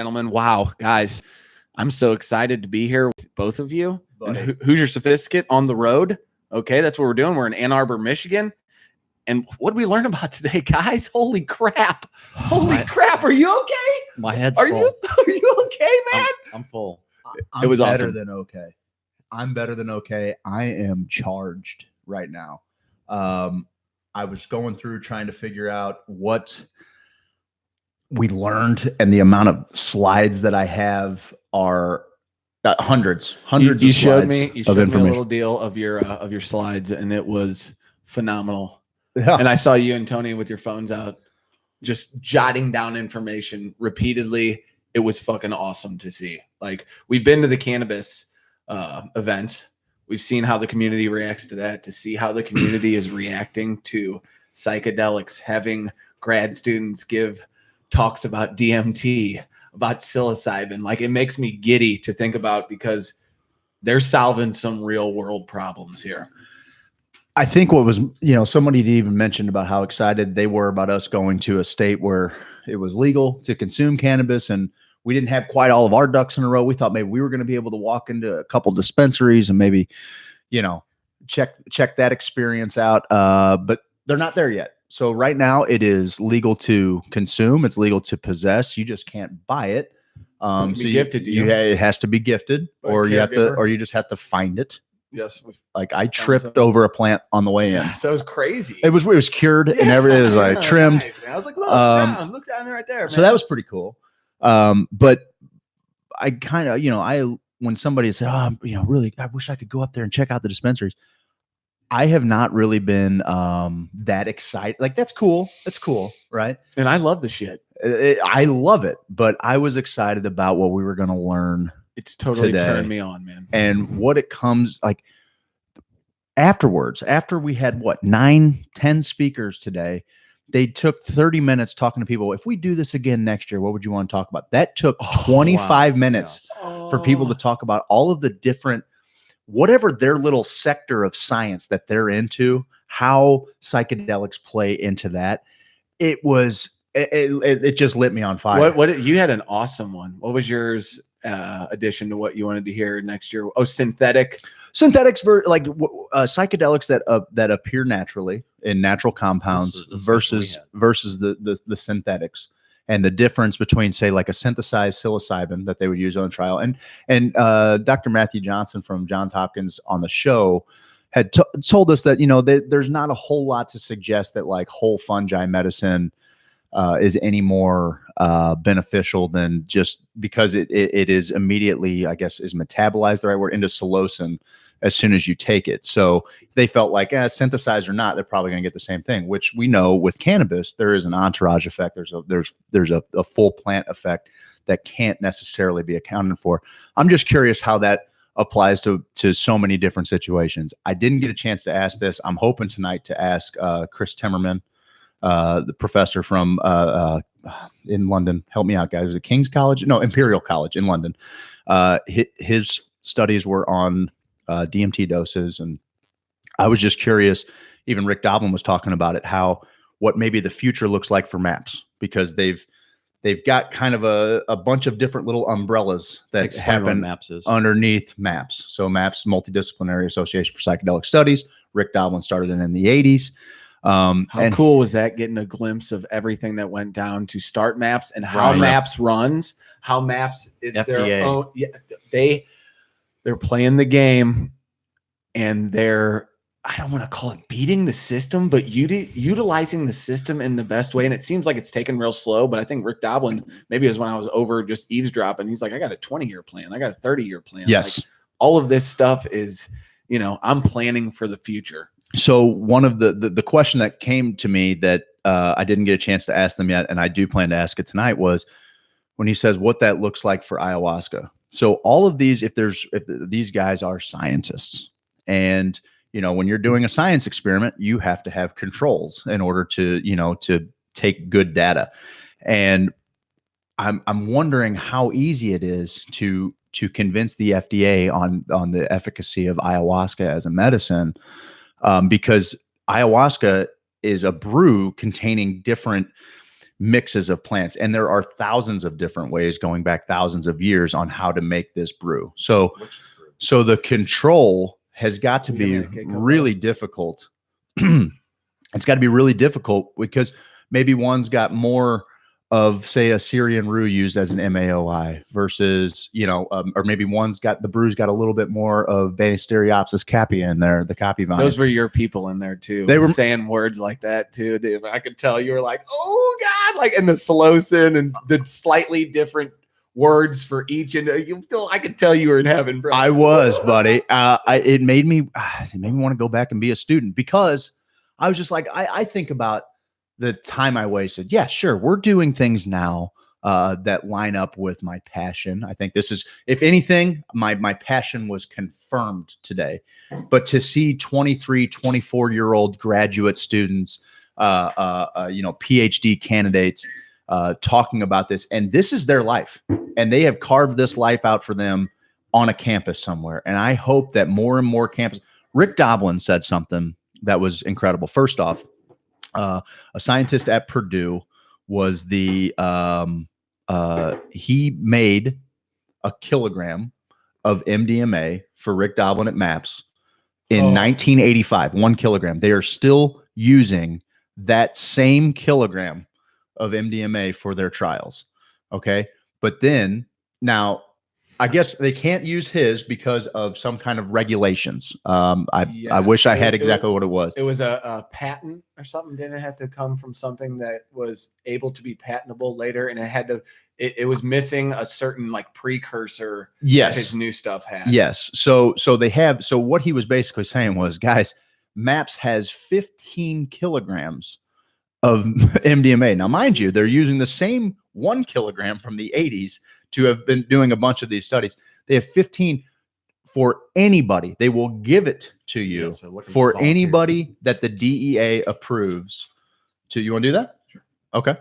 Gentlemen, wow, guys, I'm so excited to be here with both of you. And Hoosier Sophisticate on the road. Okay, that's what we're doing. We're in Ann Arbor, Michigan. And what did we learn about today, guys? Holy crap. Holy crap. Are you okay? My head's full. Are you okay, man? I'm full. It was better awesome. Than okay. I'm better than okay. I am charged right now. I was going through trying to figure out what we learned, and the amount of slides that I have are hundreds you of showed slides. You showed me a little deal of your slides, and it was phenomenal. Yeah. And I saw you and Tony with your phones out, just jotting down information repeatedly. It was fucking awesome to see. Like, we've been to the cannabis event. We've seen how the community reacts to that, to see how the community is reacting to psychedelics, having grad students give talks about DMT, about psilocybin. Like, it makes me giddy to think about, because they're solving some real world problems here. I think what was, somebody even mentioned about how excited they were about us going to a state where it was legal to consume cannabis, and we didn't have quite all of our ducks in a row. We thought maybe we were going to be able to walk into a couple dispensaries and maybe, check that experience out. But they're not there yet. So right now it is legal to consume. It's legal to possess. You just can't buy it. So gifted to you. It has to be gifted, or you just have to find it. Yes. Like, I tripped over a plant on the way in. Yes, that was crazy. It was cured and everything. It was like trimmed. Nice, I was like, look down right there, man. So that was pretty cool. But I kind of, when somebody said, really, I wish I could go up there and check out the dispensaries. I have not really been that excited. Like, that's cool. That's cool. Right. And I love the shit. I love it. But I was excited about what we were going to learn. It's totally today. Turned me on, man. And what it comes like afterwards, after we had 9-10 speakers today, they took 30 minutes talking to people. If we do this again next year, what would you want to talk about? That took 25 minutes for people to talk about all of the different, whatever their little sector of science that they're into, how psychedelics play into that. It just lit me on fire. What you had an awesome one. What was yours? Addition to what you wanted to hear next year? Oh, synthetics psychedelics that appear naturally in natural compounds versus the synthetics, and the difference between, say, like a synthesized psilocybin that they would use on trial. And Dr. Matthew Johnson from Johns Hopkins on the show had told us that there's not a whole lot to suggest that like whole fungi medicine is any more beneficial than just because it is immediately, I guess, is metabolized, the right word, into psilocin as soon as you take it. So they felt like, synthesized or not, they're probably going to get the same thing, which we know with cannabis, there is an entourage effect. There's a full plant effect that can't necessarily be accounted for. I'm just curious how that applies to so many different situations. I didn't get a chance to ask this. I'm hoping tonight to ask Chris Timmerman, the professor from in London. Help me out, guys. Was it King's College? No, Imperial College in London. His studies were on DMT doses, and I was just curious. Even Rick Doblin was talking about it, what maybe the future looks like for MAPS, because they've got kind of a bunch of different little umbrellas that happen underneath MAPS. So MAPS, Multidisciplinary Association for Psychedelic Studies. Rick Doblin started it in the 80s. How cool was that, getting a glimpse of everything that went down to start MAPS and how MAPS runs, how MAPS is FDA. Their own. Yeah, they're playing the game, and I don't want to call it beating the system, but utilizing the system in the best way. And it seems like it's taken real slow, but I think Rick Doblin, maybe it was when I was over just eavesdropping, he's like, I got a 20-year plan. I got a 30-year plan. Yes. Like, all of this stuff is, I'm planning for the future. So one of the question that came to me that I didn't get a chance to ask them yet, and I do plan to ask it tonight, was when he says what that looks like for ayahuasca. So all of these, if these guys are scientists, and when you're doing a science experiment, you have to have controls in order to take good data. And I'm wondering how easy it is to convince the FDA on the efficacy of ayahuasca as a medicine. Because ayahuasca is a brew containing different mixes of plants, and there are thousands of different ways going back thousands of years on how to make this brew. So the control has got to be really difficult. It's got to be really difficult because maybe one's got more of, say, a Syrian rue used as an MAOI versus, or maybe the brew's got a little bit more of Banisteriopsis capia in there, the copy vine. Those were your people in there too. They were saying words like that too. I could tell you were like, oh God, like in the Solocin and the slightly different words for each. And I could tell you were in heaven, bro. I was, buddy. It made me want to go back and be a student, because I was just like, I think about the time I wasted. Yeah, sure. We're doing things now that line up with my passion. I think this is, if anything, my passion was confirmed today. But to see 23, 24-year-old graduate students, PhD candidates talking about this, and this is their life, and they have carved this life out for them on a campus somewhere. And I hope that more and more campuses. Rick Doblin said something that was incredible. First off, a scientist at Purdue was he made a kilogram of MDMA for Rick Doblin at MAPS in 1985, 1 kilogram. They are still using that same kilogram of MDMA for their trials. Okay. But then now, I guess they can't use his because of some kind of regulations. I wish I had exactly what it was. It was a patent or something. Didn't it have to come from something that was able to be patentable later? And it was missing a certain like precursor. Yes. That his new stuff had. Yes. So what he was basically saying was, guys, MAPS has 15 kilograms of MDMA. Now, mind you, they're using the same 1 kilogram from the 80s to have been doing a bunch of these studies. They have 15 for anybody. They will give it to you for anybody that the DEA approves. You want to do that? Sure. Okay.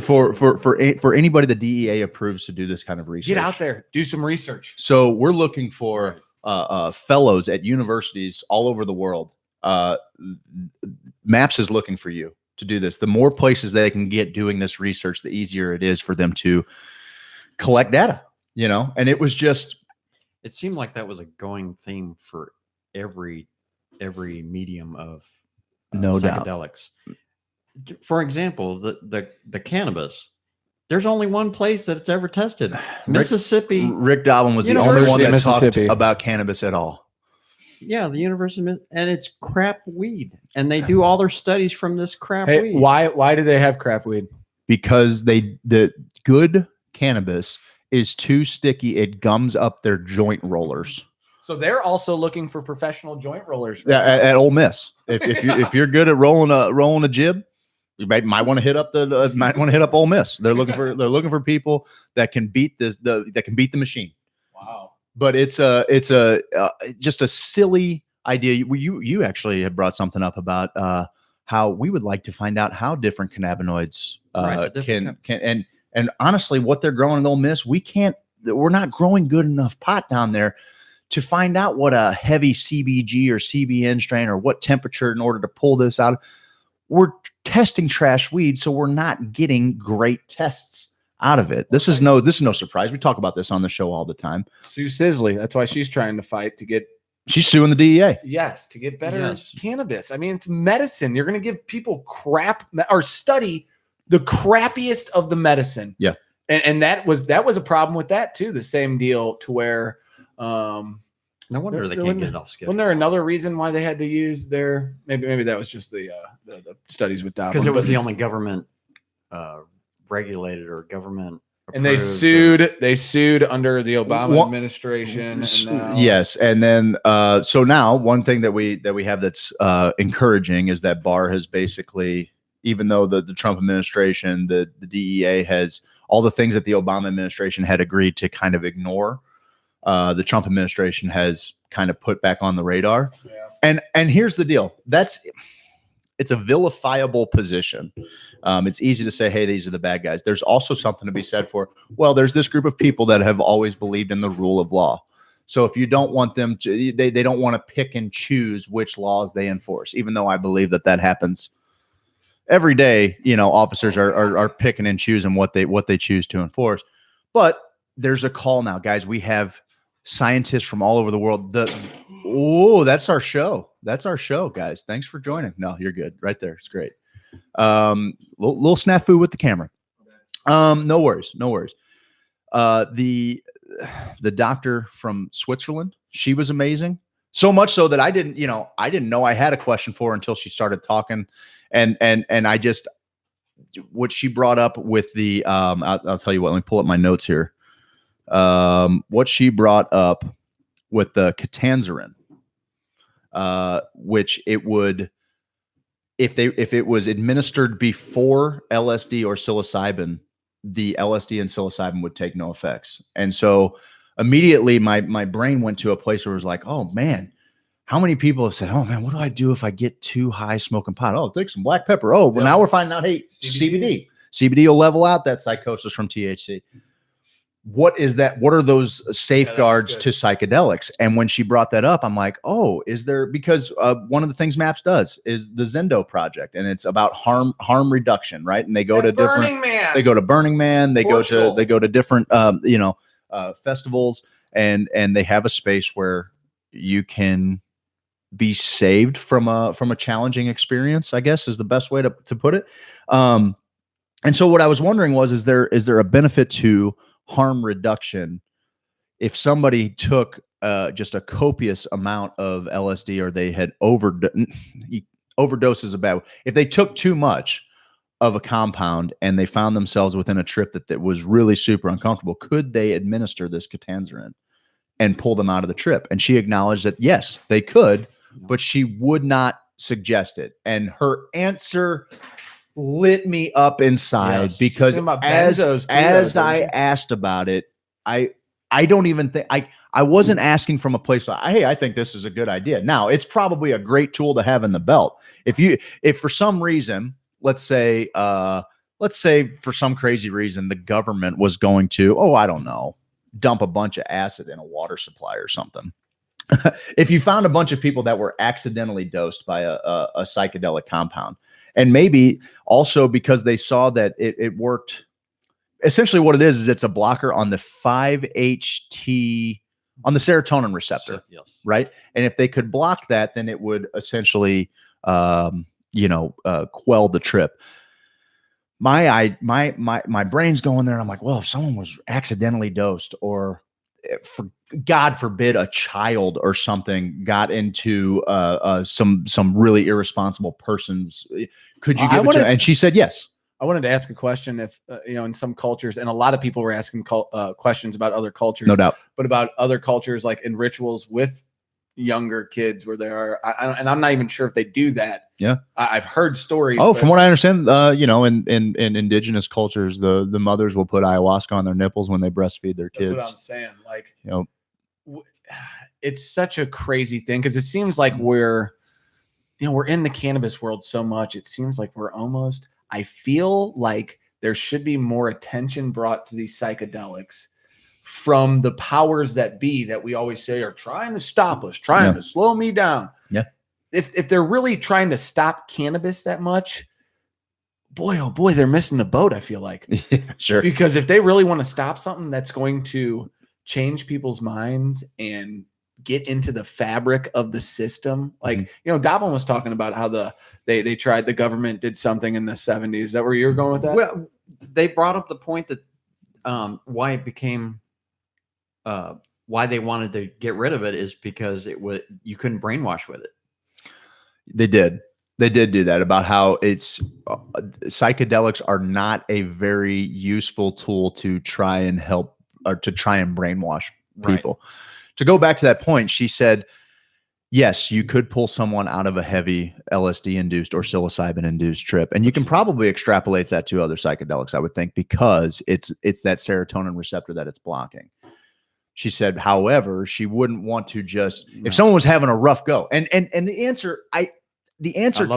For anybody the DEA approves to do this kind of research. Get out there, do some research. So we're looking for fellows at universities all over the world. MAPS is looking for you to do this. The more places they can get doing this research, the easier it is for them to collect data, and it was just, it seemed like that was a going theme for every medium of no psychedelics. Doubt. For example, the cannabis, there's only one place that it's ever tested. Mississippi. Rick Doblin was the only one that talked about cannabis at all. Yeah, the University, and it's crap weed, and they do all their studies from this crap weed. Why do they have crap weed? Because the good cannabis is too sticky. It gums up their joint rollers. So they're also looking for professional joint rollers. Yeah, at Ole Miss. If you're good at rolling a jib, you might want to hit up Ole Miss. They're looking for people that can beat that can beat the machine. Wow. But it's just a silly idea. You actually had brought something up about how we would like to find out how different cannabinoids can and honestly, what they're growing in Ole Miss, we're not growing good enough pot down there to find out what a heavy CBG or CBN strain or what temperature in order to pull this out. We're testing trash weed, so we're not getting great tests out of it. This is no surprise. We talk about this on the show all the time. Sue Sisley, that's why she's trying to fight to get. She's suing the DEA. Yes, to get better cannabis. I mean, it's medicine. You're going to give people crap or study the crappiest of the medicine. Yeah. And that was a problem with that too. The same deal to where no wonder they can't get it off schedule. Wasn't there another reason why they had to use their maybe that was just the studies with Doblin. Because it was the only government regulated or government approved. And they sued under the Obama administration. Yes. And then so now one thing that we have that's encouraging is that Barr has basically, even though the Trump administration, the DEA has all the things that the Obama administration had agreed to kind of ignore, the Trump administration has kind of put back on the radar. Yeah. And here's the deal. It's a vilifiable position. It's easy to say, hey, these are the bad guys. There's also something to be said for, well, there's this group of people that have always believed in the rule of law. So if you don't want them to, they don't want to pick and choose which laws they enforce, even though I believe that happens every day, officers are picking and choosing what they choose to enforce. But there's a call now, guys. We have scientists from all over the world. That's our show. That's our show, guys. Thanks for joining. No, you're good. Right there. It's great. Little snafu with the camera. No worries. The doctor from Switzerland, she was amazing. So much so that I didn't know I had a question for her until she started talking. And I just, what she brought up with the, I'll tell you what, let me pull up my notes here. What she brought up with the Ketanserin, which it would, if it was administered before LSD or psilocybin, the LSD and psilocybin would take no effects. And so immediately my brain went to a place where it was like, oh man, how many people have said, oh man, what do I do if I get too high smoking pot? Oh, take some black pepper. Oh, well, now we're finding out, hey, CBD will level out that psychosis from THC. What is that? What are those safeguards to psychedelics? And when she brought that up, I'm like, oh, is there, because one of the things MAPS does is the Zendo project, and it's about harm reduction, right? And they go to Burning Man, they go to different festivals, and they have a space where you can be saved from a challenging experience, I guess is the best way to put it. And so what I was wondering was, is there a benefit to harm reduction if somebody took just a copious amount of LSD, or they had overdose is a bad word. If they took too much of a compound and they found themselves within a trip that was really super uncomfortable, could they administer this Ketanserin and pull them out of the trip? And she acknowledged that yes, they could, but she would not suggest it. And her answer lit me up inside, because as I asked about it, I don't even think I wasn't asking from a place like, hey, I think this is a good idea. Now, it's probably a great tool to have in the belt. If for some reason, let's say for some crazy reason, the government was going to, I don't know, dump a bunch of acid in a water supply or something. If you found a bunch of people that were accidentally dosed by a psychedelic compound, and maybe also because they saw that it worked, essentially what it is it's a blocker on the 5-HT, on the serotonin receptor, yes. Right? And if they could block that, then it would essentially, quell the trip. My brain's going there, and I'm like, well, if someone was accidentally dosed, or for God forbid a child or something got into some really irresponsible persons, could you give it to? And she said yes. I wanted to ask a question. If in some cultures, and a lot of people were asking questions about other cultures, no doubt, but about other cultures, like in rituals with younger kids, where there are, and I'm not even sure if they do that. Yeah, I've heard stories. From what I understand, in indigenous cultures, the mothers will put ayahuasca on their nipples when they breastfeed their kids. That's what I'm saying. Like, it's such a crazy thing, because it seems like we're in the cannabis world so much. It seems like I feel like there should be more attention brought to these psychedelics from the powers that be, that we always say are trying to stop us, trying to slow me down. Yeah. If they're really trying to stop cannabis that much, boy, oh boy, they're missing the boat, I feel like. Yeah, sure. Because if they really want to stop something that's going to change people's minds and get into the fabric of the system, like, Doblin was talking about how they tried, the government did something in the 70s. Is that where you're going with that? Well, they brought up the point that why it became why they wanted to get rid of it is because you couldn't brainwash with it. They did do that, about how it's psychedelics are not a very useful tool to try and help, or to try and brainwash people. Right. To go back to that point, she said, yes, you could pull someone out of a heavy LSD induced or psilocybin induced trip. And you can probably extrapolate that to other psychedelics, I would think, because it's that serotonin receptor that it's blocking. She said, however, she wouldn't want to just, if someone was having a rough go, and the answer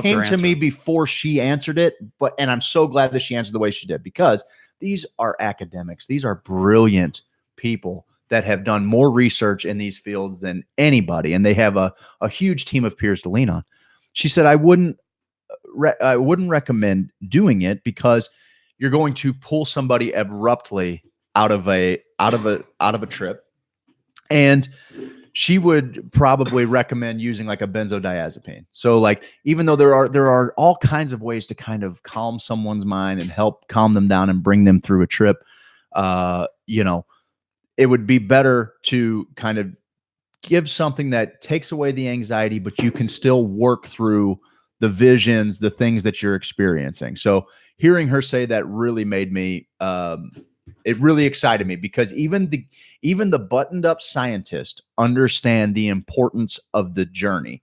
came to me before she answered it, and I'm so glad that she answered the way she did, because these are academics. These are brilliant people that have done more research in these fields than anybody, and they have a huge team of peers to lean on. She said, I wouldn't I wouldn't recommend doing it, because you're going to pull somebody abruptly out of a trip. And she would probably recommend using like a benzodiazepine. So like, even though there are all kinds of ways to kind of calm someone's mind and help calm them down and bring them through a trip, you know, it would be better to kind of give something that takes away the anxiety, but you can still work through the visions, the things that you're experiencing. So hearing her say that really made me, it really excited me, because even the buttoned up scientists understand the importance of the journey,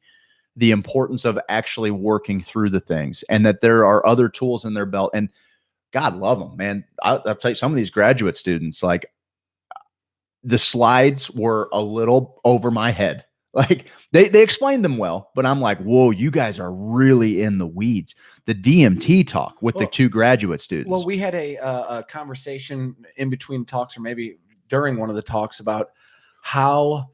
the importance of actually working through the things, and that there are other tools in their belt. And God love them, man. I'll tell you, some of these graduate students, like, the slides were a little over my head. Like, they explained them well, but I'm like, whoa, you guys are really in the weeds. The DMT talk with the two graduate students. Well, we had a conversation in between talks, or maybe during one of the talks, about how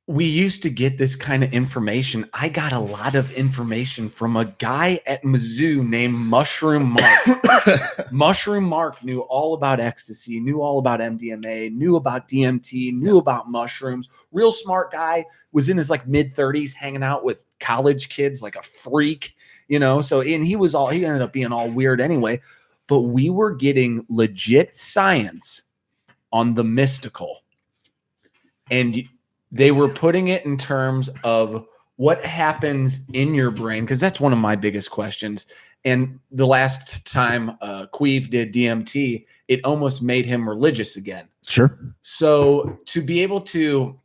we used to get this kind of information. I got a lot of information from a guy at Mizzou named Mushroom Mark. Mushroom Mark knew all about ecstasy, knew all about MDMA, knew about DMT, knew about mushrooms. Real smart guy, was in his like mid-30s, hanging out with college kids like a freak, you know. So, and he ended up being all weird anyway. But we were getting legit science on the mystical. And they were putting it in terms of what happens in your brain, because that's one of my biggest questions. And the last time Queeve did DMT, it almost made him religious again. Sure. So to be able to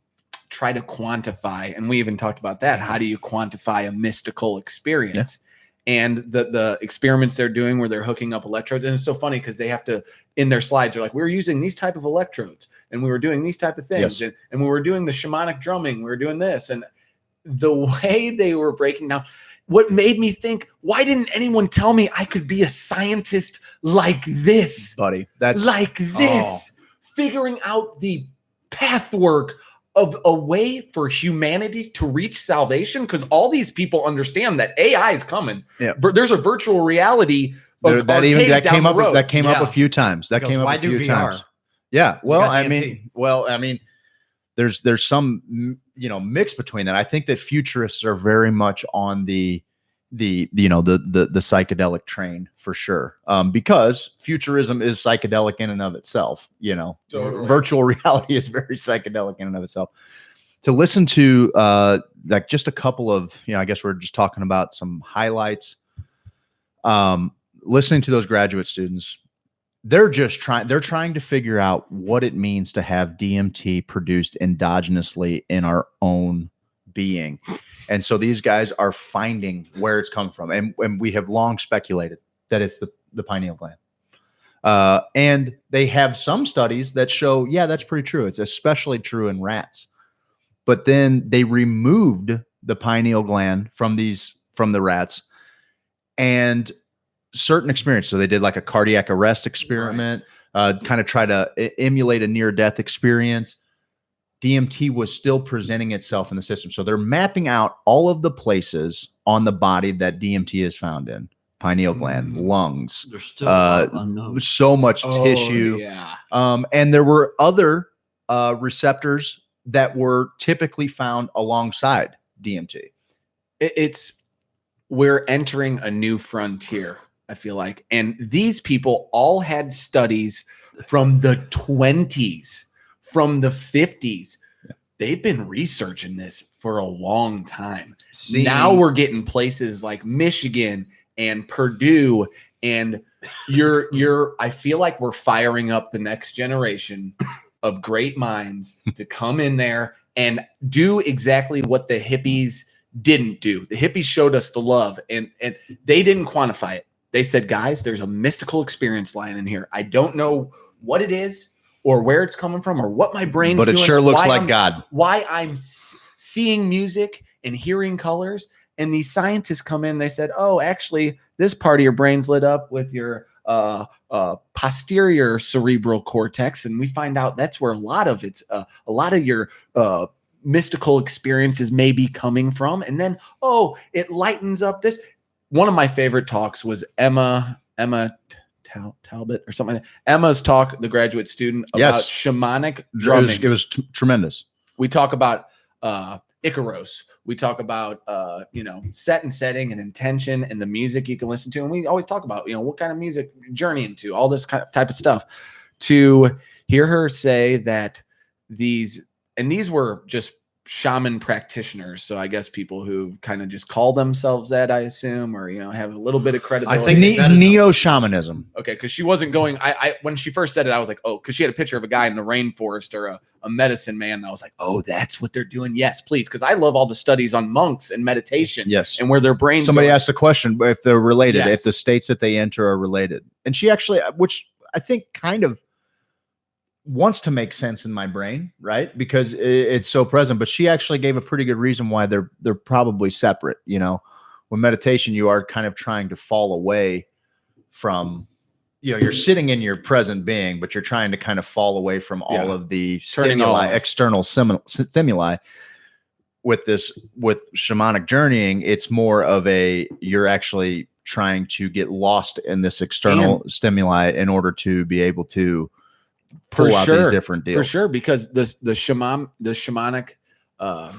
try to quantify, and we even talked about that, how do you quantify a mystical experience? Yeah. And the experiments they're doing where they're hooking up electrodes. And it's so funny because they have to, in their slides, they're like, we're using these type of electrodes, and we were doing these type of things. Yes. And we were doing the shamanic drumming. We were doing this. And the way they were breaking down, what made me think, why didn't anyone tell me I could be a scientist like this? Buddy, that's like this, figuring out the pathwork of a way for humanity to reach salvation, because all these people understand that AI is coming. Yeah. There's a virtual reality of that came up a few times. That came up a few times. Yeah. Well, I mean, there's some, you know, mix between that. I think that futurists are very much on the psychedelic train for sure. Because futurism is psychedelic in and of itself, you know. Totally. Virtual reality is very psychedelic in and of itself. To listen to like just a couple of, you know, I guess we're just talking about some highlights. Listening to those graduate students, they're trying to figure out what it means to have DMT produced endogenously in our own being. And so these guys are finding where it's come from. And we have long speculated that it's the pineal gland. And they have some studies that show, yeah, that's pretty true. It's especially true in rats. But then they removed the pineal gland from the rats, and certain experience. So they did like a cardiac arrest experiment, kind of try to emulate a near-death experience. DMT was still presenting itself in the system. So they're mapping out all of the places on the body that DMT is found in. Pineal gland, lungs, there's still so much tissue. Yeah. And there were other receptors that were typically found alongside DMT. We're entering a new frontier, I feel like. And these people all had studies from the 20s, from the 50s. Yeah. They've been researching this for a long time. Now we're getting places like Michigan and Purdue, and I feel like we're firing up the next generation of great minds to come in there and do exactly what the hippies didn't do. The hippies showed us the love, and they didn't quantify it. They said, guys, there's a mystical experience lying in here. I don't know what it is or where it's coming from or what my brain's doing. But it sure looks like God. Why I'm seeing music and hearing colors. And these scientists come in, they said, oh, actually, this part of your brain's lit up with your posterior cerebral cortex. And we find out that's where a lot of your mystical experiences may be coming from. And then, it lightens up this. one of my favorite talks was Emma Talbot or something like that. Emma's talk, the graduate student, about shamanic drumming. It was tremendous. We talk about Icaros. We talk about set and setting and intention and the music you can listen to. And we always talk about, what kind of music journey into, all this type of stuff. To hear her say that these were just shaman practitioners. So I guess people who kind of just call themselves that, I assume, or, have a little bit of credibility. I think neo-shamanism. Okay. Because she wasn't going, I when she first said it, I was like, oh, because she had a picture of a guy in the rainforest or a medicine man. And I was like, oh, that's what they're doing. Yes, please. Because I love all the studies on monks and meditation. Yes. And where their brains Somebody go. asked the question if they're related, if the states that they enter are related. And she actually, which I think kind of wants to make sense in my brain, right? Because it's so present, but she actually gave a pretty good reason why they're probably separate. When meditation, you are kind of trying to fall away from, you're sitting in your present being, but you're trying to kind of fall away from all of the stimuli, external stimuli. With shamanic journeying, it's more of you're actually trying to get lost in this external stimuli in order to be able to pull out these different deals. For sure, because the shamanic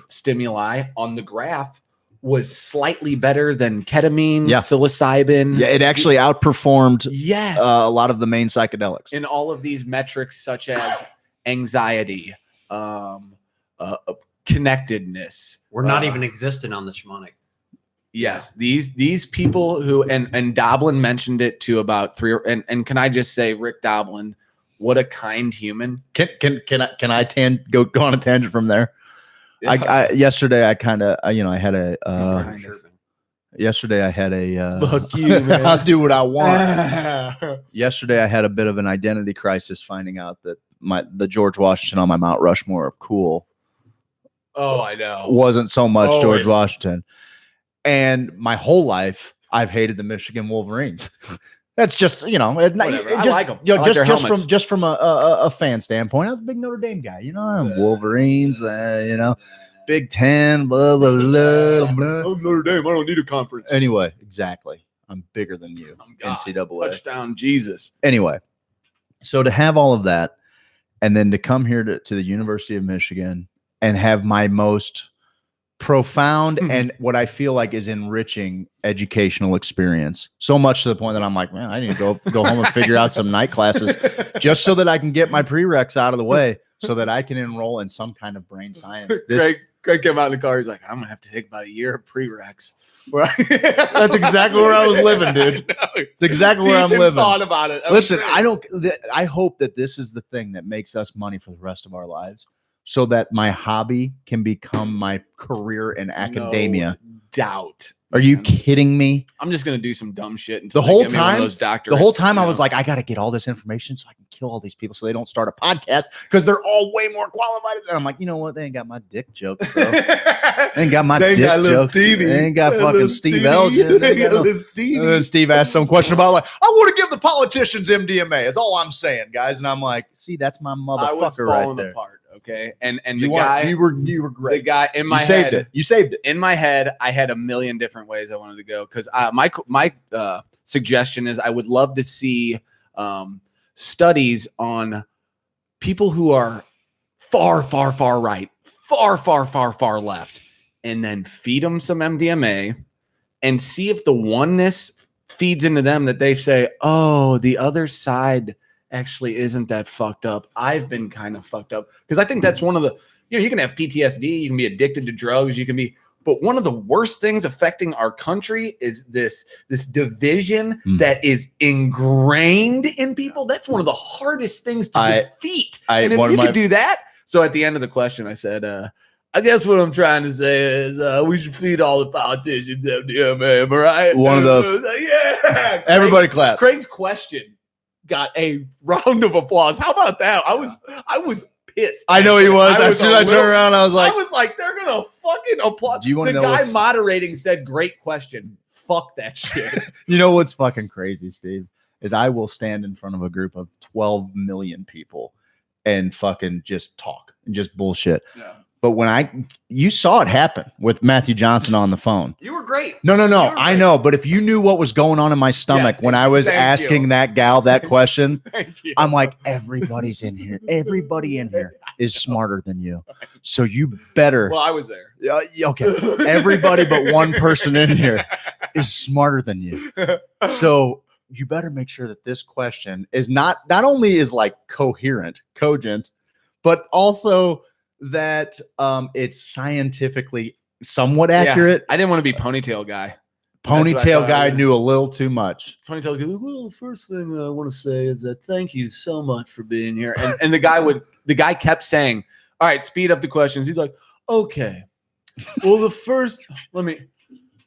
stimuli on the graph was slightly better than ketamine, psilocybin. Yeah, it actually outperformed a lot of the main psychedelics in all of these metrics, such as anxiety, connectedness. We're not even existent on the shamanic. Yes, these people who and Doblin mentioned it to about and can I just say, Rick Doblin, what a kind human. Can I go on a tangent from there? Yeah. Yesterday I kind of I had a yesterday I had a fuck you, man. I'll do what I want. Yesterday I had a bit of an identity crisis, finding out that the George Washington on my Mount Rushmore of cool. Oh, I know. Wasn't so much George Washington. And my whole life I've hated the Michigan Wolverines. That's just, I like them. Just from a fan standpoint, I was a big Notre Dame guy. Wolverines, Big Ten, blah, blah, blah, blah. I'm Notre Dame. I don't need a conference. Anyway, exactly. I'm bigger than you, NCAA. Touchdown, Jesus. Anyway, so to have all of that, and then to come here to the University of Michigan and have my most profound and what I feel like is enriching educational experience, so much to the point that I'm like, man, I need to go home and figure out some night classes just so that I can get my prereqs out of the way so that I can enroll in some kind of brain science. Greg came out in the car. He's like, I'm gonna have to take about a year of prereqs. That's exactly where I was living, dude. It's exactly where I'm living. Thought about it. Listen, I hope that this is the thing that makes us money for the rest of our lives, so that my hobby can become my career in academia. No doubt. Are you kidding me? I'm just gonna do some dumb shit until the whole they get me one of those doctorates. The whole time I was like, I got to get all this information so I can kill all these people so they don't start a podcast because they're all way more qualified. And I'm like, you know what? They ain't got my dick jokes. Though. They ain't got my dick jokes. Stevie. They ain't got fucking Steve Elgin. And then Steve asked some question about like, I want to give the politicians MDMA. Is all I'm saying, guys. And I'm like, see, that's my motherfucker right there. Apart. Okay. And the guy, you were great. The guy in my head, you saved it. In my head, I had a million different ways I wanted to go. Cause my suggestion is I would love to see studies on people who are far right, far left, and then feed them some MDMA and see if the oneness feeds into them that they say, oh, the other side actually isn't that fucked up. I've been kind of fucked up. Because I think that's one of the, you can have PTSD, you can be addicted to drugs, but one of the worst things affecting our country is this division that is ingrained in people. That's one of the hardest things to defeat. And if you could do that. So at the end of the question, I said, I guess what I'm trying to say is we should feed all the politicians MDMA, right? One of the, everybody clap. Craig's question got a round of applause. How about that? I was pissed. I know he was. As soon as I turned around, I was like, they're gonna fucking applaud. Do you want to know? The guy moderating said, "Great question." Fuck that shit. You know what's fucking crazy, Steve? Is I will stand in front of a group of 12 million people and fucking just talk and just bullshit. Yeah. But you saw it happen with Matthew Johnson on the phone. You were great. No. I know. But if you knew what was going on in my stomach when I was asking that gal that question, I'm like, everybody in here is smarter than you. So you better. Well, I was there. Okay. Everybody but one person in here is smarter than you. So you better make sure that this question is not only is like coherent, cogent, but also that it's scientifically somewhat accurate. I didn't want to be ponytail guy. Ponytail guy knew a little too much. Ponytail guy, well, the first thing I want to say is that thank you so much for being here. And the guy kept saying, all right, speed up the questions. He's like, okay. Well,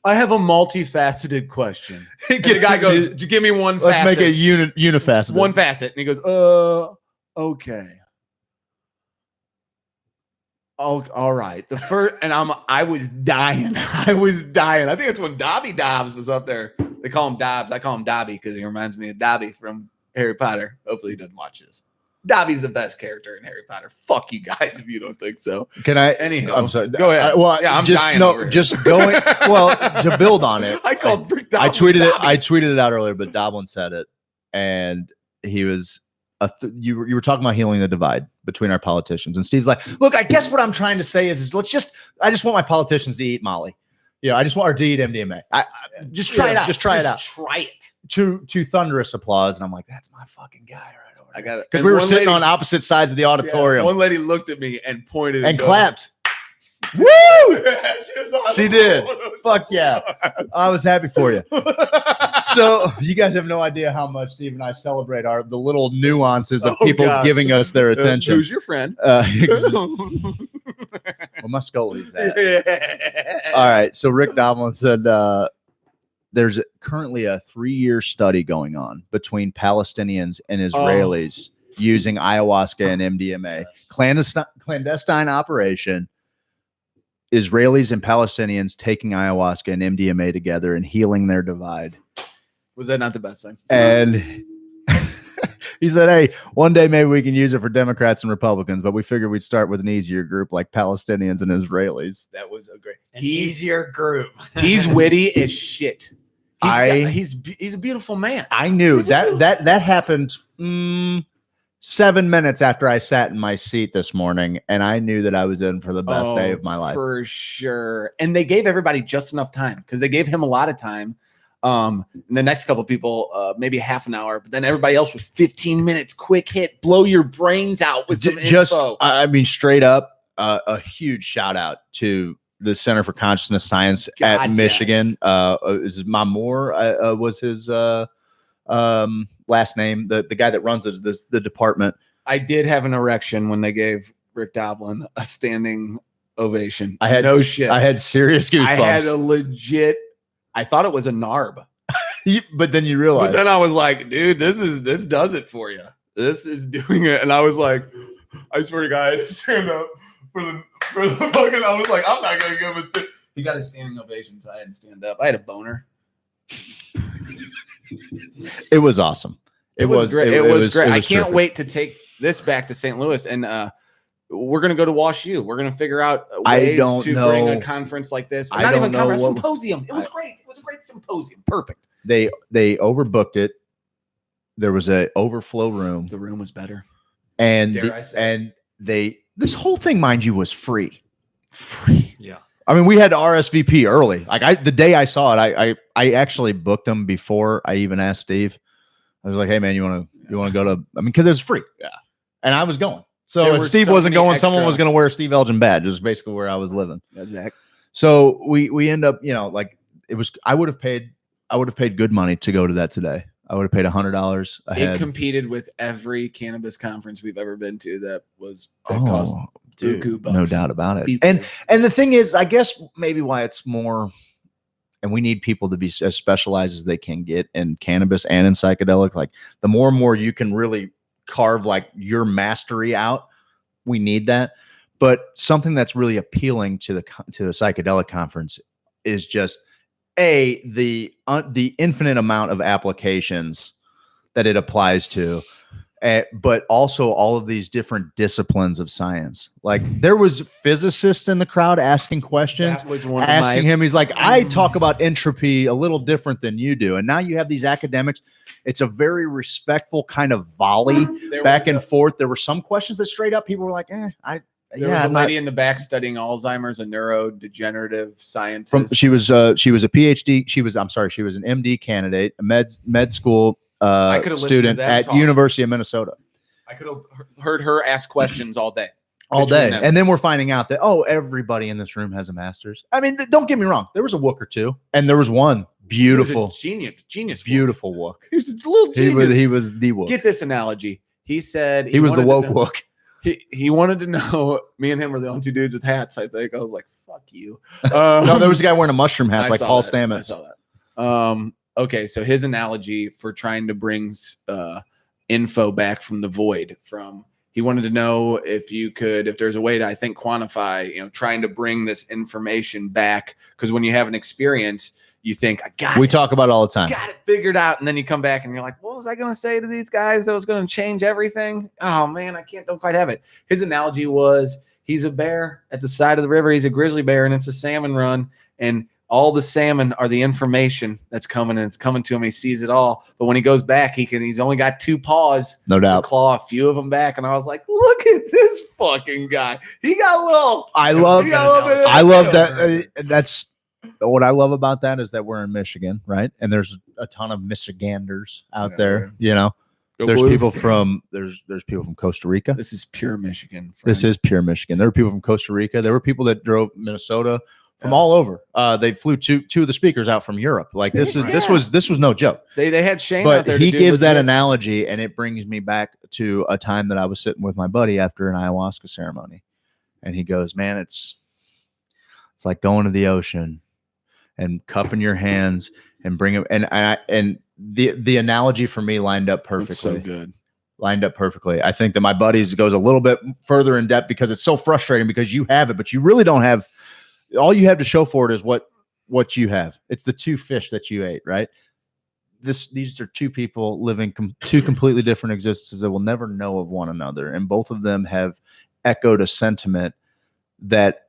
I have a multifaceted question. The guy goes, give me one facet. Let's make it unifaceted. One facet. And he goes, okay. Oh, all right. The first, and I was dying. I think it's when Dobby Dobbs was up there. They call him Dobbs. I call him Dobby because he reminds me of Dobby from Harry Potter. Hopefully he doesn't watch this. Dobby's the best character in Harry Potter. Fuck you guys if you don't think so. Can I? Anyhow, I'm sorry. Go ahead. I'm just dying. Just going. Well, to build on it, I called. I tweeted it out earlier, but Doblin said it, and he was. You were talking about healing the divide between our politicians, and Steve's like, "Look, I guess what I'm trying to say is I just want my politicians to eat Molly. I just want her to eat MDMA. Just try it out. Just try it out. Try it." To thunderous applause, and I'm like, "That's my fucking guy right over there." I got it because we were sitting on opposite sides of the auditorium. One lady looked at me and pointed and clapped. Woo! She did. Fuck yeah. I was happy for you. So you guys have no idea how much Steve and I celebrate the little nuances of people giving us their attention. Who's your friend? Well, my Scully's that. All right. So Rick Doblin said there's currently a 3-year study going on between Palestinians and Israelis using ayahuasca and MDMA. Clandestine operation. Israelis and Palestinians taking ayahuasca and MDMA together and healing their divide. Was that not the best thing? And he said, hey, one day maybe we can use it for Democrats and Republicans, but we figured we'd start with an easier group like Palestinians and Israelis. That was a great, easier group. He's witty as shit. He's a beautiful man. I knew that happened 7 minutes after I sat in my seat this morning, and I knew that I was in for the best day of my life. For sure. And they gave everybody just enough time because they gave him a lot of time. And the next couple of people, maybe half an hour, but then everybody else was 15 minutes, quick hit, blow your brains out with some info. I mean, straight up, a huge shout out to the Center for Consciousness Science at Michigan. Is Mamour was his last name, the guy that runs the department. I did have an erection when they gave Rick Doblin a standing ovation. I had no shit. I had serious goosebumps. I had a legit. I thought it was a narb, but then you realize. But then I was like, dude, this does it for you. This is doing it, and I was like, I swear to God, I had to stand up for the fucking. I was like, I'm not gonna give him a. He got a standing ovation, so I had to stand up. I had a boner. It was awesome. It was great. It was great. I can't wait to take this back to St. Louis, and we're going to go to Wash U. We're going to figure out ways to bring a conference like this. Not even a conference, symposium. It was great. It was a great symposium. Perfect. They overbooked it. There was an overflow room. The room was better. And this whole thing, mind you, was free. Free. Yeah. I mean, we had to RSVP early. Like the day I saw it, I actually booked them before I even asked Steve. I was like, "Hey man, you want to go to?" I mean, because it was free. Yeah. And I was going. So if Steve wasn't going, someone was going to wear a Steve Elgin badge. It was basically where I was living. Exactly. So we end up, like it was. I would have paid good money to go to that today. I would have paid $100 a head. It competed with every cannabis conference we've ever been to. That cost. Dude, no doubt about it. And the thing is, I guess maybe why it's more, and we need people to be as specialized as they can get in cannabis and in psychedelic. Like the more and more you can really carve like your mastery out, we need that. But something that's really appealing to the psychedelic conference is just the infinite amount of applications that it applies to. but also all of these different disciplines of science. Like there was physicists in the crowd asking questions, asking him. He's like, I talk about entropy a little different than you do. And now you have these academics. It's a very respectful kind of volley back and forth. There were some questions that straight up people were like, There was a lady in the back studying Alzheimer's, a neurodegenerative scientist. She was a PhD. She was an MD candidate, a med school student at University of Minnesota. I could have heard her ask questions all day. And then we're finding out that, everybody in this room has a master's. I mean, don't get me wrong. There was a wook or two, and there was one beautiful, genius, beautiful wook. He was a little genius. He was the wook. Get this analogy. He said he was the woke wook. He wanted to know. Me and him were the only two dudes with hats. I think I was like, "Fuck you." No, there was a guy wearing a mushroom hat, like Paul Stamets. I saw that. Okay, so his analogy for trying to bring info back from the void. He wanted to know if there's a way to, I think, quantify, trying to bring this information back. Because when you have an experience, you think, we talk about it all the time. Got it figured out. And then you come back and you're like, what was I going to say to these guys that was going to change everything? Oh, man, don't quite have it. His analogy was he's a bear at the side of the river. He's a grizzly bear, and it's a salmon run. And all the salmon are the information that's coming, and it's coming to him. He sees it all. But when he goes back, he's only got 2 paws. No doubt. To claw a few of them back. And I was like, look at this fucking guy. He got a little. I love that. That's what I love about that is that we're in Michigan, right? And there's a ton of Michiganders out there, There's people from Costa Rica. This is pure Michigan. This is pure Michigan. There were people from Costa Rica. There were people that drove Minnesota. From all over. They flew two of the speakers out from Europe. Like this was no joke. They had Shane but out there. He gives that analogy, and it brings me back to a time that I was sitting with my buddy after an ayahuasca ceremony. And he goes, man, it's like going to the ocean and cupping your hands and bring them. And the analogy for me lined up perfectly. It's so good. Lined up perfectly. I think that my buddies goes a little bit further in depth because it's so frustrating because you have it, but you really don't have. All you have to show for it is what you have. It's the 2 fish that you ate, right? These are 2 people living 2 completely different existences that will never know of one another, and both of them have echoed a sentiment that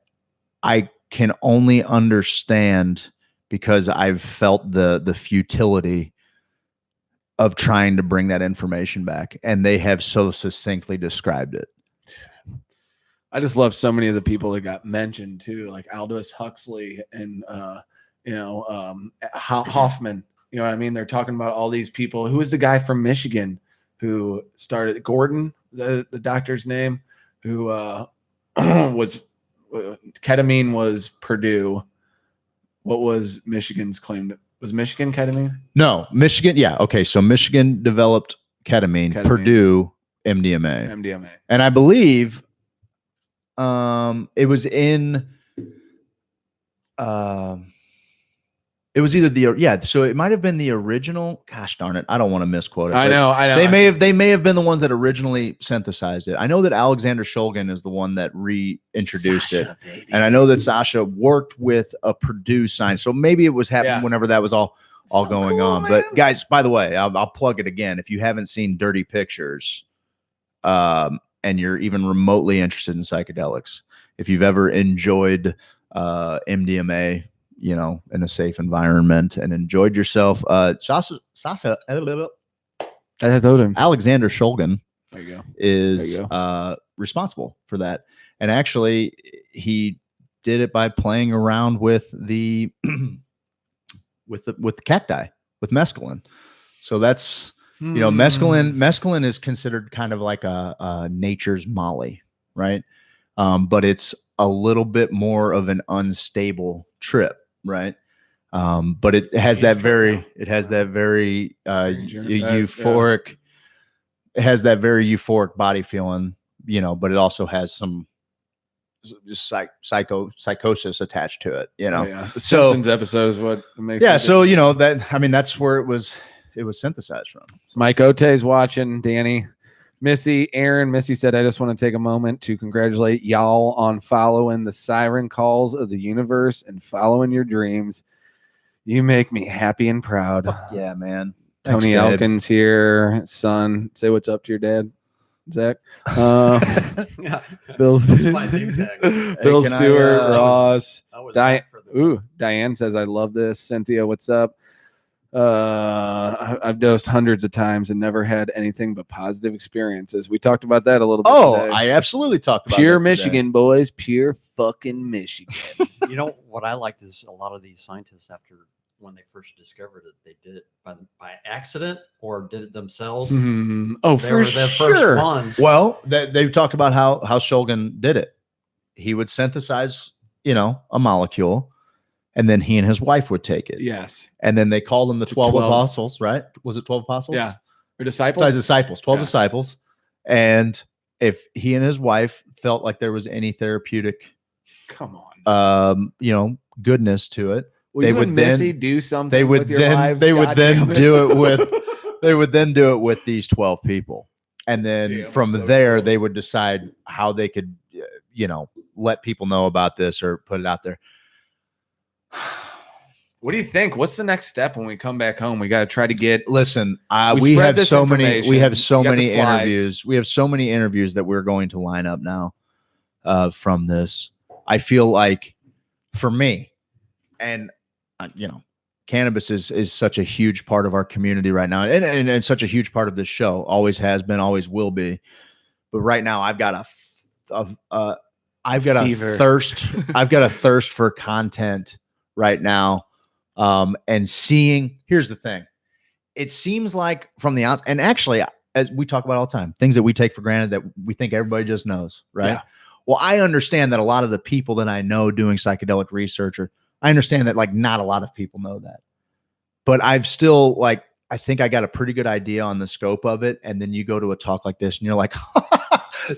I can only understand because I've felt the futility of trying to bring that information back, and they have so succinctly described it. I just love so many of the people that got mentioned too, like Aldous Huxley and Hoffman. You know what I mean? They're talking about all these people. Who was the guy from Michigan who started Gordon, the doctor's name, who was ketamine was Purdue. What was Michigan's claim? Was Michigan ketamine? No, Michigan. Yeah. Okay. So Michigan developed ketamine. Purdue MDMA. And I believe it was either so it might have been the original. Gosh darn it, I don't want to misquote it. I know. They may have been the ones that originally synthesized it. I know that Alexander Shulgin is the one that reintroduced it, baby. And I know that Sasha worked with a Purdue science, so maybe it was happening whenever that was all going on. Man. But guys, by the way, I'll plug it again. If you haven't seen Dirty Pictures, and you're even remotely interested in psychedelics, if you've ever enjoyed MDMA, in a safe environment and enjoyed yourself, Alexander Shulgin there you go. is responsible for that. And actually, he did it by playing around with the with the cacti, with mescaline. So that's mescaline is considered kind of like a nature's Molly, right? But it's a little bit more of an unstable trip, right? But it has that very euphoric. It has that very euphoric body feeling, but it also has some psychosis attached to it, The Simpsons episode is what makes it. So that's where it was synthesized from. Mike Ote's watching. Danny, Missy, Aaron. Missy said, I just want to take a moment to congratulate y'all on following the siren calls of the universe and following your dreams. You make me happy and proud. Yeah, man. Tony babe. Elkins here. Son, say what's up to your dad, Zach. Yeah. Bill, My name tag. Bill can I, Stewart, that Ross. That was Diane, that for the Diane says, I love this. Cynthia, what's up? I've dosed hundreds of times and never had anything but positive experiences. We talked about that a little bit today. I absolutely talked about Pure that today. Michigan, boys. Pure fucking Michigan. You know what I liked is a lot of these scientists, after when they first discovered it, they did it by accident or did it themselves. Mm-hmm. Oh, They for were the sure. first ones. Well, they talked about how Shulgin did it. He would synthesize, a molecule, and then he and his wife would take it. Yes. And then they called them the 12 12. apostles, right? Was it 12 apostles? Yeah. Or disciples? Disciples, 12 Yeah. disciples. And if he and his wife felt like there was any therapeutic, Come on. goodness to it, Will they you would and Missy then do something they would with your then lives? they would God then damn it. do it with they would then do it with these 12 people. And then Damn, from that's so there, cool. they would decide how they could, let people know about this or put it out there. What do you think? What's the next step when we come back home? We got to try to get. Listen, We we spread have this so many. information. We have so You got the many slides. interviews. We have so many interviews that we're going to line up now from this. I feel like, for me, and cannabis is such a huge part of our community right now, and such a huge part of this show. Always has been, always will be. But right now, I've got Fever. a thirst. I've got a thirst for content right now. And seeing, here's the thing. It seems like from the outside, and actually, as we talk about all the time, things that we take for granted that we think everybody just knows, right? Yeah. Well, I understand that a lot of the people that I know doing psychedelic research, I understand that not a lot of people know that. But I've still I think I got a pretty good idea on the scope of it. And then you go to a talk like this and you're like,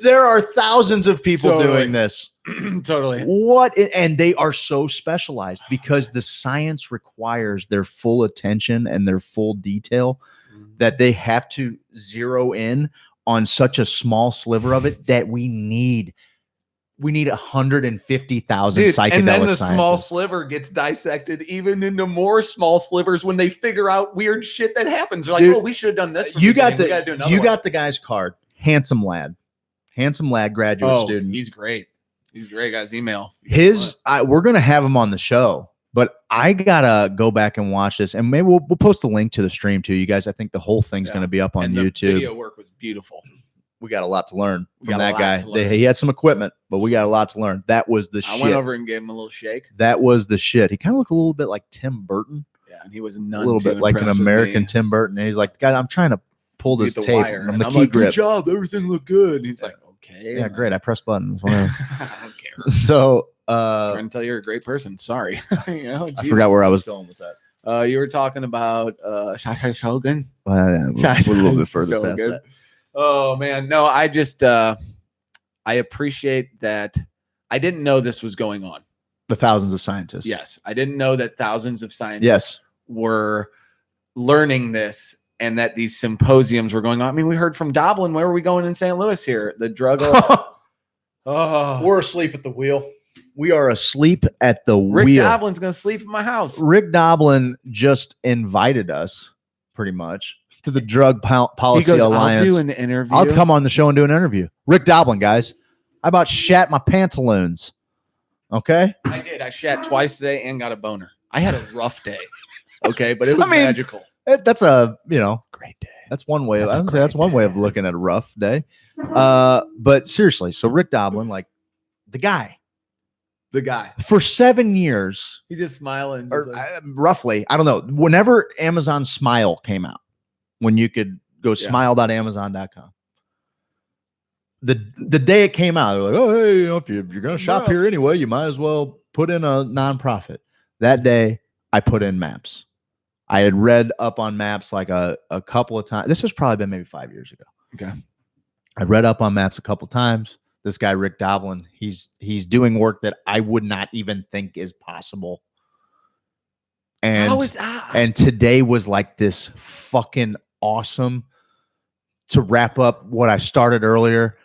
there are thousands of people doing this. Totally. And they are so specialized because the science requires their full attention and their full detail that they have to zero in on such a small sliver of it that we need 150,000 psychedelic and then the scientists. small sliver gets dissected even into more small slivers when they figure out weird shit that happens. They're like, Dude, oh, we should have done this. You got got the guy's card. Handsome lad, graduate student. He's great. He's great. Got his email. We're gonna have him on the show, but I gotta go back and watch this, and maybe we'll post a link to the stream too, you guys. I think the whole thing's gonna be up on YouTube. The video work was beautiful. We got a lot to learn from got a that lot guy. to learn. He had some equipment, but we got a lot to learn. That was the shit. I went over and gave him a little shake. That was the shit. He kind of looked a little bit like Tim Burton. Yeah, and he was A little bit like an American Tim Burton. And he's like, guy, I'm trying to pull this the tape wire. from And the I'm key like, grip. good job. Everything looked good. And he's like, okay. Yeah, great. I press buttons. Whatever. I don't care. So trying to tell you're a great person. Sorry. I forgot where I was going with that. You were talking about Shogun. We're a little bit further So past good. that. Oh man, no, I just I appreciate that. I didn't know this was going on. The thousands of scientists. Yes, I didn't know that thousands of scientists Yes. were learning this and that these symposiums were going on. I mean, we heard from Doblin. Where were we going in St. Louis here? The drug. We're asleep at the wheel. We are asleep at the Rick wheel. Doblin's going to sleep in my house. Rick Doblin just invited us, pretty much, to the Drug Policy He goes, Alliance. I'll do an interview. I'll come on the show and do an interview. Rick Doblin, guys. I about shat my pantaloons. Okay? I did. I shat twice today and got a boner. I had a rough day. Okay, but it was magical. That's a, Great day. that's one way. I would say that's one way of looking at a rough day. But seriously, so Rick Doblin, the guy, for 7 years, He just smiling. or roughly, I don't know, whenever Amazon Smile came out, when you could go smile.amazon.com. The day it came out, they were like, oh, hey, if you're going to shop here anyway, you might as well put in a nonprofit. That day, I put in Maps. I had read up on Maps a couple of times. This has probably been maybe 5 years ago. Okay. I read up on Maps a couple of times. This guy, Rick Doblin, he's doing work that I would not even think is possible. And today was like this fucking awesome. To wrap up what I started earlier,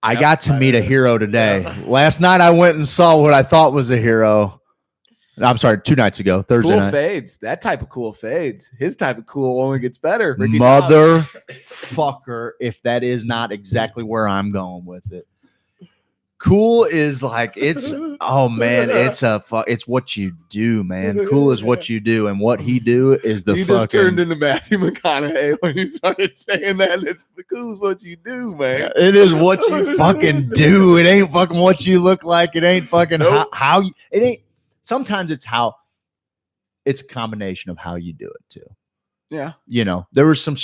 I got to meet a hero today. Last night I went and saw what I thought was a hero. I'm sorry, 2 nights ago, Thursday Cool night. fades. That type of cool fades. His type of cool only gets better. Ricky Dobbs. Motherfucker, if that is not exactly where I'm going with it. Cool is like it's oh man, it's what you do, man. Cool is what you do, and what he do is the you fucking. Just turned into Matthew McConaughey when you started saying that. It's cool is what you do, man. It is what you fucking do. It ain't fucking what you look like. It ain't fucking how you. It ain't. Sometimes it's how. It's a combination of how you do it too. Yeah, you know, there was some.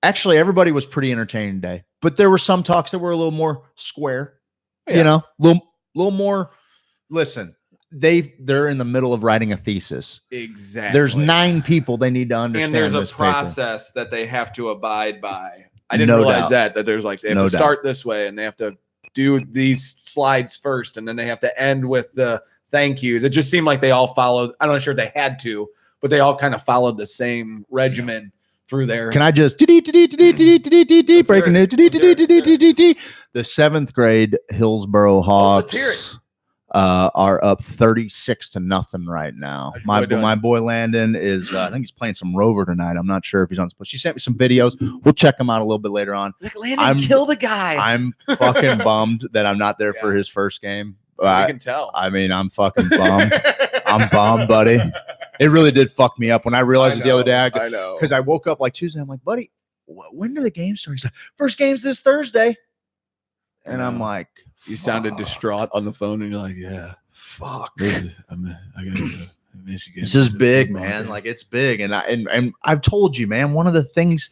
Actually, everybody was pretty entertaining today, but there were some talks that were a little more square. You know, little more. Listen, they're in the middle of writing a thesis. Exactly. There's 9 people they need to understand. And there's a process that they have to abide by. I didn't realize that there's like they have to start this way and they have to do these slides first and then they have to end with the thank yous. It just seemed like they all followed. I'm not sure they had to, but they all kind of followed the same regimen. Through there. Can I just breaking it? The 7th grade Hillsboro Hawks are up 36-0 right now. My boy Landon is I think he's playing some Rover tonight. I'm not sure if he's on. She sent me some videos. We'll check him out a little bit later on. Like Landon killed a guy. I'm fucking bummed that I'm not there for his first game. I can tell. I mean, I'm fucking bummed. I'm bummed, buddy. It really did fuck me up when I realized it the other day. I know. Because I woke up like Tuesday. I'm like, buddy, when do the games start? He's like, first game's this Thursday. And I'm like, you sounded distraught on the phone and you're like, yeah, fuck. I gotta go to Michigan. This is big, man. Like it's big. And I've told you, man, one of the things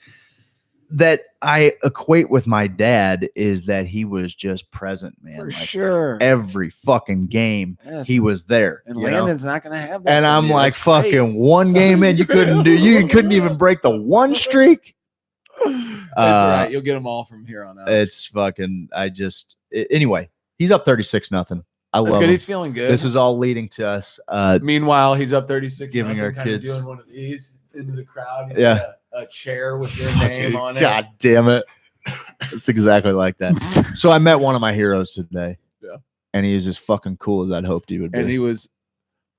that I equate with my dad is that he was just present, man. For sure. Every fucking game, he was there. And Landon's not gonna have that. And I'm like, fucking one game in, you couldn't even break the one streak. That's all right. You'll get them all from here on out. It's fucking. Anyway, he's up 36-0. I love good. him. He's feeling good. This is all leading to us. Meanwhile, he's up 36. Giving our kids doing one of these into the crowd. He's got a chair with your name on it. God damn it. It's exactly like that. So I met one of my heroes today. Yeah. And he was as fucking cool as I'd hoped he would be. And he was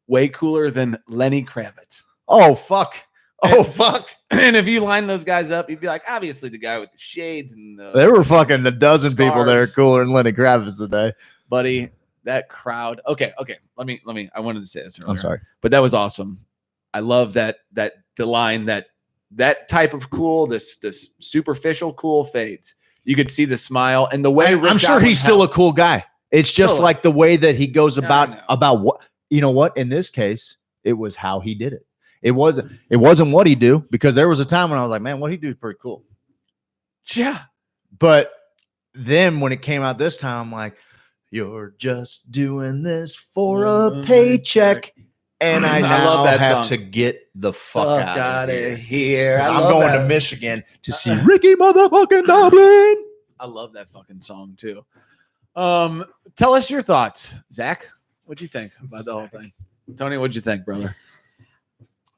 way cooler than Lenny Kravitz. Oh, fuck. Fuck. And if you line those guys up, you'd be like, obviously the guy with the shades and there were fucking a dozen people that are cooler than Lenny Kravitz today. Buddy, that crowd. Okay. Let me I wanted to say this earlier. I'm sorry. But that was awesome. I love that the line that type of cool, this superficial cool fades. You could see the smile and the way I'm sure he's still a cool guy. It's just like the way that he goes about what, you know what, in this case, it was how he did it. It wasn't what he do, because there was a time when I was like, man, what he do is pretty cool. Yeah. But then when it came out this time, I'm like, you're just doing this for a paycheck. And I now have to get the fuck out of here. I'm going to Michigan to see Ricky motherfucking Dublin. I love that fucking song too. Tell us your thoughts, Zach. What'd you think about the whole thing? Tony, what'd you think, brother?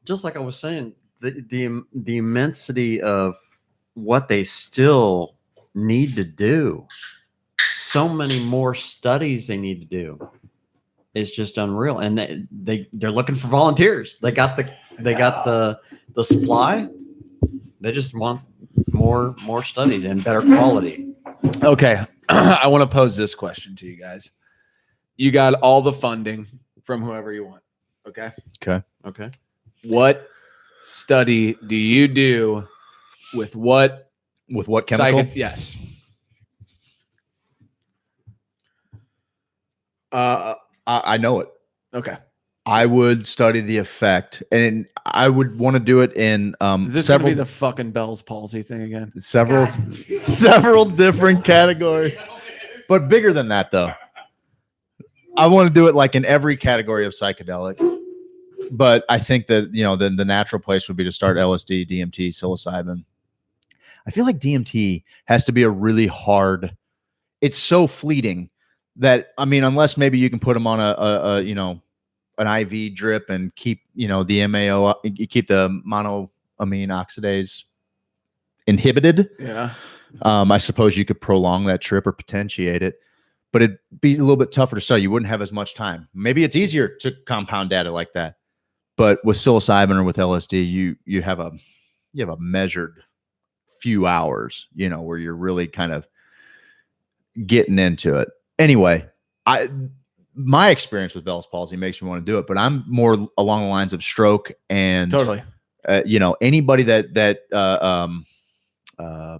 Just like I was saying, the immensity of what they still need to do. So many more studies they need to do. It's just unreal, and they're looking for volunteers. They got the supply. They just want more studies and better quality. Okay, I want to pose this question to you guys. You got all the funding from whoever you want. Okay. What study do you do with what chemical? Yes. I know it. Okay. I would study the effect, and I would want to do it in Is this going to be the fucking Bell's palsy thing again? Several different categories, but bigger than that though. I want to do it like in every category of psychedelic, but I think that the natural place would be to start LSD, DMT, psilocybin. I feel like DMT has to be a really hard. It's so fleeting. That, I mean, unless maybe you can put them on an IV drip and keep, the MAO, you keep the monoamine oxidase inhibited. Yeah. I suppose you could prolong that trip or potentiate it. but it'd be a little bit tougher to study. You wouldn't have as much time. Maybe it's easier to compound data like that, but with psilocybin or with LSD, you have a measured few hours, where you're really kind of getting into it. Anyway, my experience with Bell's palsy makes me want to do it, but I'm more along the lines of stroke and totally. Anybody that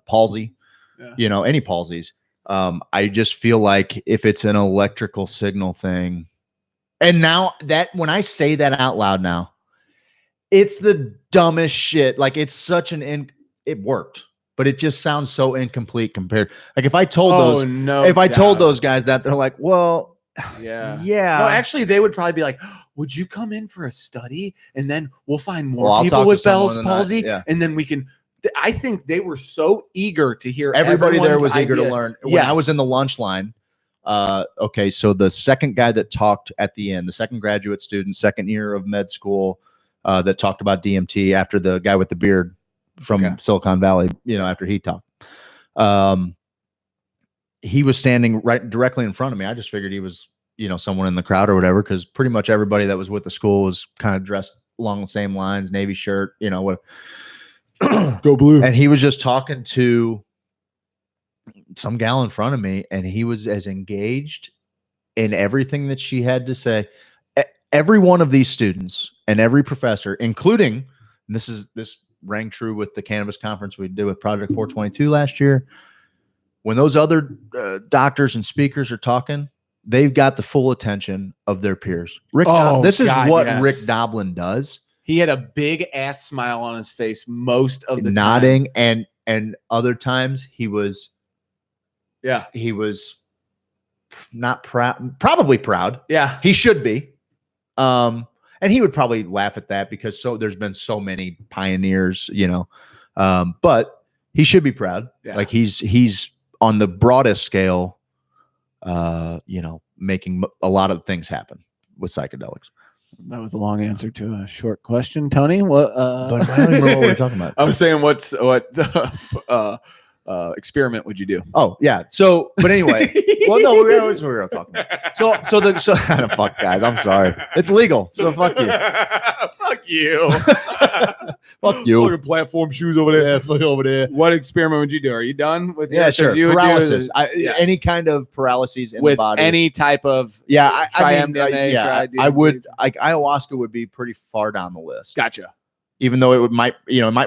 palsy, any palsies. I just feel like if it's an electrical signal thing, and now that when I say that out loud now, it's the dumbest shit. Like it's such it worked, but it just sounds so incomplete compared. Like if I told told those guys that, they're like, well, yeah. No, actually they would probably be like, would you come in for a study and then we'll find more people with Bell's palsy and then we can. I think they were so eager to hear. Everybody there was eager to learn. When I was in the lunch line, okay, so the second guy that talked at the end, the second graduate student, second year of med school, that talked about DMT after the guy with the beard from Silicon Valley, after he talked, he was standing right directly in front of me. I just figured he was, someone in the crowd or whatever, because pretty much everybody that was with the school was kind of dressed along the same lines, Navy shirt, what. Go blue. And he was just talking to some gal in front of me, and he was as engaged in everything that she had to say. Every one of these students and every professor, including, and this rang true with the cannabis conference we did with Project 422 last year, when those other doctors and speakers are talking, they've got the full attention of their peers. Rick Doblin does. He had a big ass smile on his face most of the nodding time. and other times he was not proud, probably proud. Yeah, he should be. And he would probably laugh at that because there's been so many pioneers, but he should be proud. Yeah. Like he's on the broadest scale, making a lot of things happen with psychedelics. That was a long answer to a short question, Tony. What? But I don't even know what we're talking about. I was saying, what experiment would you do? Oh yeah. So, but anyway, well, no, we were talking about. So fuck guys. I'm sorry. It's legal. So fuck you. Fuck you. Fuck you. Fucking platform shoes over there. Yeah, fuck over there. What experiment would you do? Are you done with? Yeah, sure. Paralysis. Any kind of paralyses in the body. Any type of. Yeah, I would. Like ayahuasca would be pretty far down the list. Gotcha. Even though it might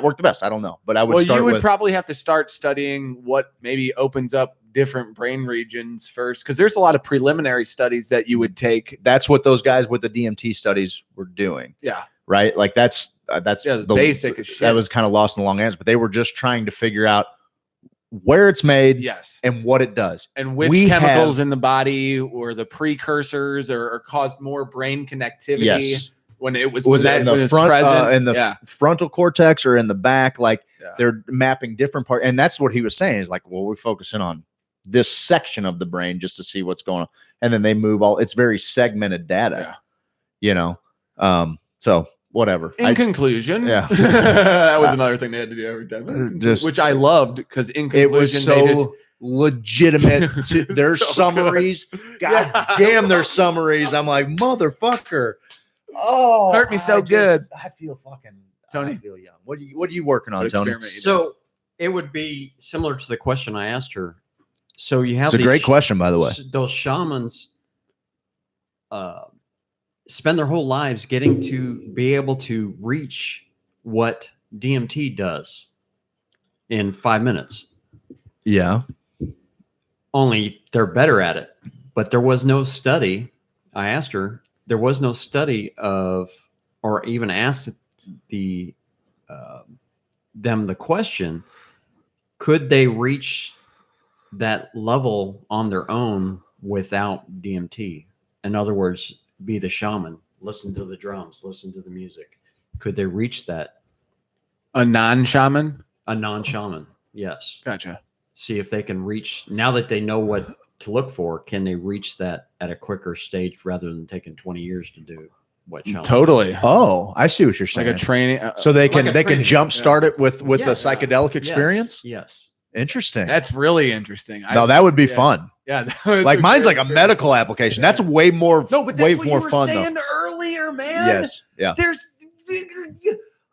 work the best. I don't know, but I would start. You would probably have to start studying what maybe opens up different brain regions first, because there's a lot of preliminary studies that you would take. That's what those guys with the DMT studies were doing. Yeah. Right. Like that's the basic as shit. That was kind of lost in the long answer, but they were just trying to figure out where it's made, and what it does, and which chemicals in the body or the precursors or caused more brain connectivity. Yes. When it was in the front, in the frontal cortex or in the back, like they're mapping different parts. And that's what he was saying is like, well, we're focusing on this section of the brain just to see what's going on. And then they move it's very segmented data, so whatever. In conclusion, that was another thing they had to do every time, which I loved because in conclusion, it was so legitimate. Their summaries, God damn, their summaries. I'm like, motherfucker. Oh, hurt me so good. I feel fucking Tony. I feel young. What are you working on, Tony? So it would be similar to the question I asked her. So you have it's a great question, by the way. Those shamans spend their whole lives getting to be able to reach what DMT does in 5 minutes. Yeah. Only they're better at it. But there was no study. I asked her. There was no study of, or even asked them the question, could they reach that level on their own without DMT? In other words, be the shaman, listen to the drums, listen to the music. Could they reach that? A non-shaman? A non-shaman, yes. Gotcha. See if they can reach, now that they know what to look for, can they reach that at a quicker stage rather than taking 20 years to do what shaman? Totally. Oh, I see what you're saying. Like a training. So they can jumpstart it with the psychedelic experience? Yes. Interesting. That's really interesting. No, that would be fun. Yeah. Like mine's like a medical application. That's way more, no, but way that's more what you were fun saying though. earlier, man. Yes. Yeah. There's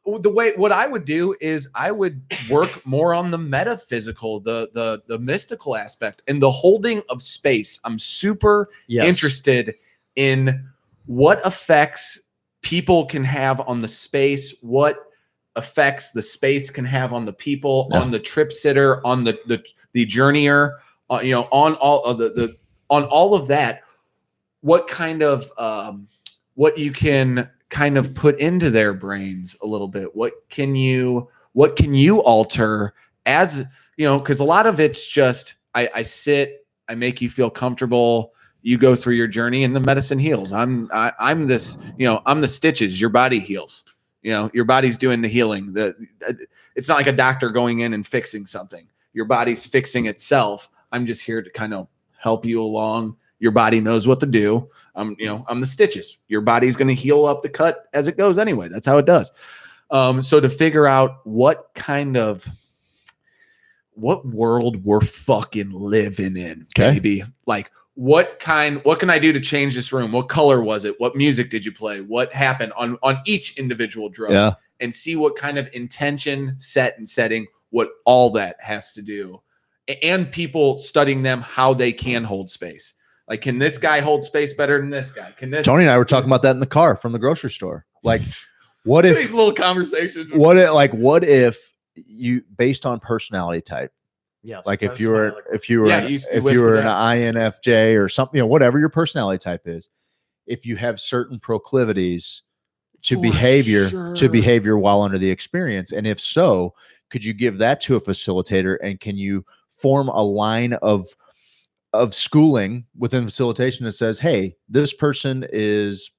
what I would do is I would work more on the metaphysical, the mystical aspect and the holding of space. I'm super interested in what effects people can have on the space, what effects the space can have on the people, on the trip sitter, on the journeyer, on all of on all of that. What kind of what you can kind of put into their brains a little bit. What can you alter as, because a lot of it's just I sit, I make you feel comfortable, you go through your journey and the medicine heals. I'm this, I'm the stitches, your body heals. Your body's doing the healing. It's not like a doctor going in and fixing something. Your body's fixing itself. I'm just here to kind of help you along. Your body knows what to do. I'm the stitches. Your body's going to heal up the cut as it goes anyway. That's how it does. So to figure out what world we're fucking living in, baby. Like what can I do to change this room? What color was it? What music did you play? What happened on each individual drug? Yeah. And see what kind of intention, set and setting, what all that has to do. And people studying them, how they can hold space. Like, can this guy hold space better than this guy? Can this? Tony and I were talking about that in the car from the grocery store. Like, what if these little conversations? What if you, based on personality type? Yes. Like if you were an INFJ or something, whatever your personality type is, if you have certain proclivities to behavior while under the experience, and if so, could you give that to a facilitator, and can you form a line of schooling within facilitation that says, hey, this person is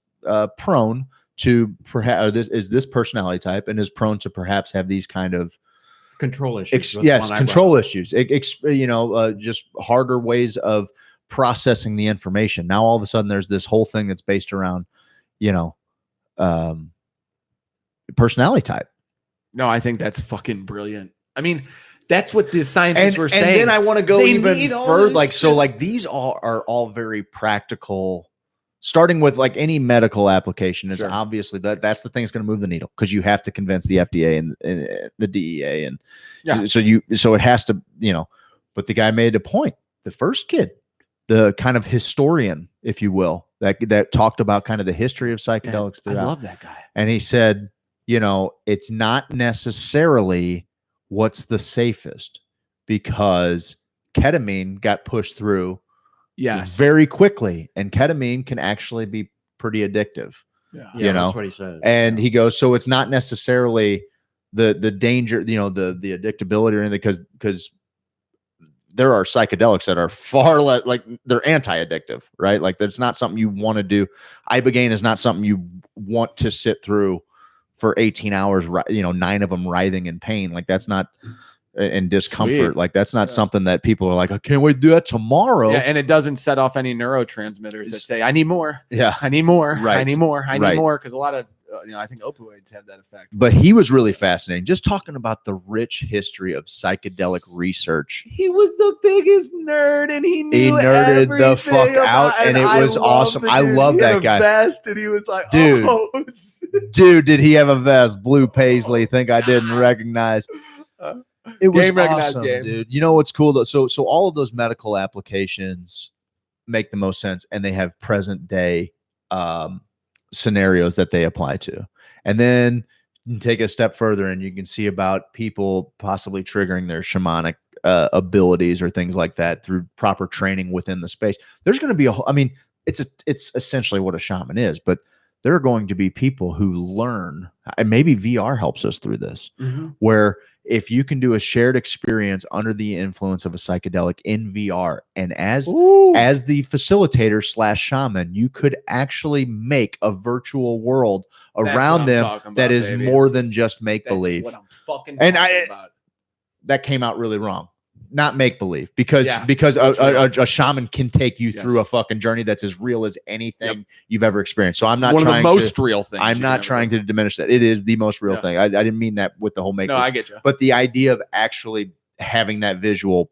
prone to perhaps this personality type and is prone to perhaps have these kind of control issues. Control issues. Just harder ways of processing the information. Now all of a sudden there's this whole thing that's based around, personality type. No, I think that's fucking brilliant. I mean, that's what the scientists were saying. And then I want to go even further. These are all very practical, starting with like any medical application. Is obviously that's the thing that's going to move the needle, because you have to convince the FDA and the DEA. And so it has to, but the guy made a point. The first kid, the kind of historian, if you will, that talked about kind of the history of psychedelics throughout. I love that guy. And he said, it's not necessarily what's the safest, because ketamine got pushed through very quickly, and ketamine can actually be pretty addictive. That's what he said. And he goes, so it's not necessarily the danger, the addictability or anything, because there are psychedelics that are far less, like they're anti-addictive, right? Like that's not something you want to do. Ibogaine is not something you want to sit through for 18 hours, 9 of them writhing in pain. Like that's not, and discomfort. Sweet. Like that's not something that people are like, I can't wait to do that tomorrow. Yeah, and it doesn't set off any neurotransmitters that say, I need more. Yeah. I need more. Right. I need more. I need more. Because a lot of, I think opioids have that effect. But he was really fascinating, just talking about the rich history of psychedelic research. He was the biggest nerd, and he nerded the fuck out, and it was awesome. I love that guy. Vest, and he was like, dude, dude, did he have a vest? Blue paisley. Think I didn't recognize. It was awesome, dude. You know what's cool though? So all of those medical applications make the most sense, and they have present day scenarios that they apply to. And then you take it a step further, and you can see about people possibly triggering their shamanic abilities or things like that through proper training within the space. There's going to be it's essentially what a shaman is, but there are going to be people who learn, and maybe VR helps us through this, where if you can do a shared experience under the influence of a psychedelic in VR, and as the facilitator / shaman, you could actually make a virtual world around them that is more than just make believe. What I'm fucking about. That came out really wrong. Not make believe, because a shaman can take you through a fucking journey that's as real as anything you've ever experienced. So I'm not trying of the most real things. I'm not trying to diminish that. It is the most real thing. I didn't mean that with the whole make. No, I get you. But the idea of actually having that visual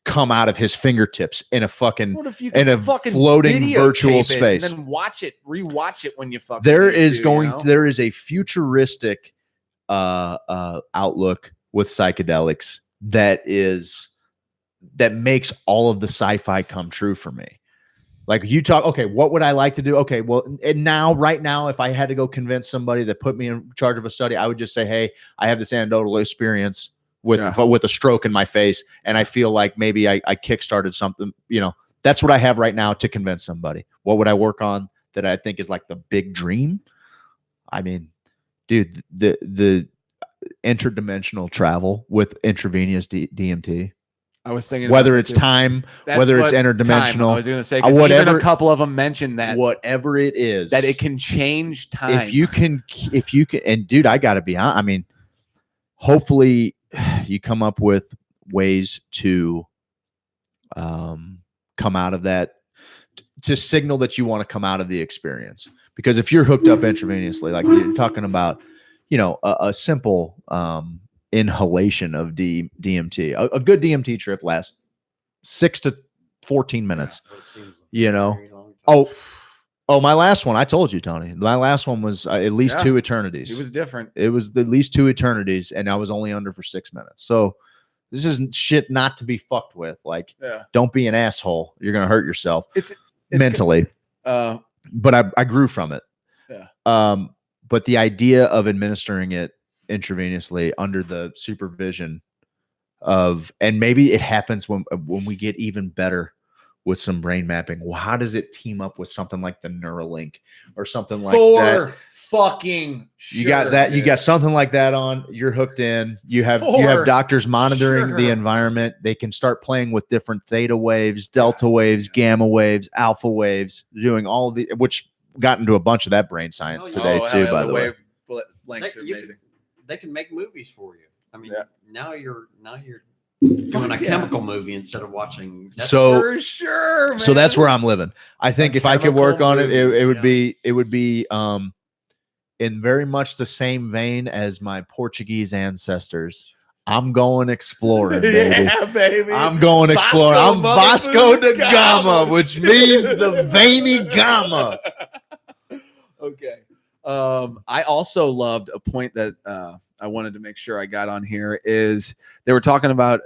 come out of his fingertips in a fucking What if you in a fucking floating videotape virtual it space. and then rewatch it when you fucking There need is to, going you know? there is a futuristic outlook with psychedelics that makes all of the sci-fi come true for me. Like you talk, okay, what would I like to do? Okay, well, and right now, if I had to go convince somebody that put me in charge of a study, I would just say, hey, I have this anecdotal experience with a stroke in my face, and I feel like maybe I kickstarted something. You know, that's what I have right now to convince somebody. What would I work on that I think is like the big dream? I mean, dude, the interdimensional travel with intravenous DMT. I was thinking whether it's time, whether it's interdimensional. I was going to say, whatever, even a couple of them mentioned that, whatever it is, that it can change time. If you can, and dude, I got to be honest. I mean, hopefully, you come up with ways to come out of that, to signal that you want to come out of the experience. Because if you're hooked up intravenously, like you're talking about, you know, a simple inhalation of DMT, a good DMT trip lasts 6 to 14 minutes. You know, my last one, I told you, Tony, my last one was at least 2 eternities. It was different. It was at least 2 eternities, and I was only under for 6 minutes. So this is shit not to be fucked with. Like, don't be an asshole. You're gonna hurt yourself mentally. But I grew from it. But the idea of administering it intravenously under the supervision of, and maybe it happens when we get even better with some brain mapping. Well, how does it team up with something like the Neuralink or something like that? Fucking sure, you got that, dude. you got something like that on, you're hooked in, you have doctors monitoring the environment. They can start playing with different theta waves, delta waves, gamma waves, alpha waves, doing all of the, which got into a bunch of that brain science today too, by the way. Lengths are amazing. They can make movies for you. I mean, now you're doing a chemical movie instead of watching. So for sure, man. So that's where I'm living. I think if I could work on it, it would be in very much the same vein as my Portuguese ancestors. I'm going exploring, baby. Yeah, baby. I'm going exploring. I'm Vasco da Gama, which means the veiny Gama. Okay. I also loved a point that I wanted to make sure I got on here is they were talking about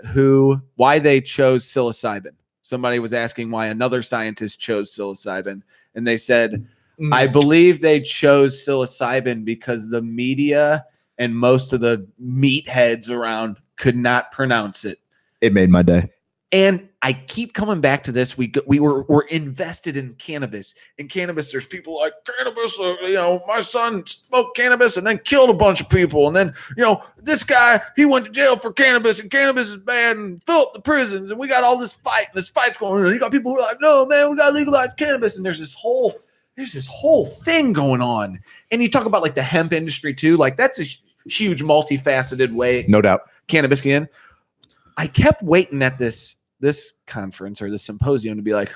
why they chose psilocybin. Somebody was asking why another scientist chose psilocybin, and they said, I believe they chose psilocybin because the media and most of the meatheads around could not pronounce it. It made my day. And I keep coming back to this. We're invested in cannabis. In cannabis, there's people like cannabis. You know, my son smoked cannabis and then killed a bunch of people. And then, you know, this guy, he went to jail for cannabis, and cannabis is bad, and fill up the prisons. And we got all this fight, and this fight's going on. And you got people who are like, no, man, we got to legalize cannabis. And there's this whole thing going on. And you talk about like the hemp industry too. Like that's a huge, multifaceted way. No doubt. Cannabis can. I kept waiting at this conference or this symposium to be like,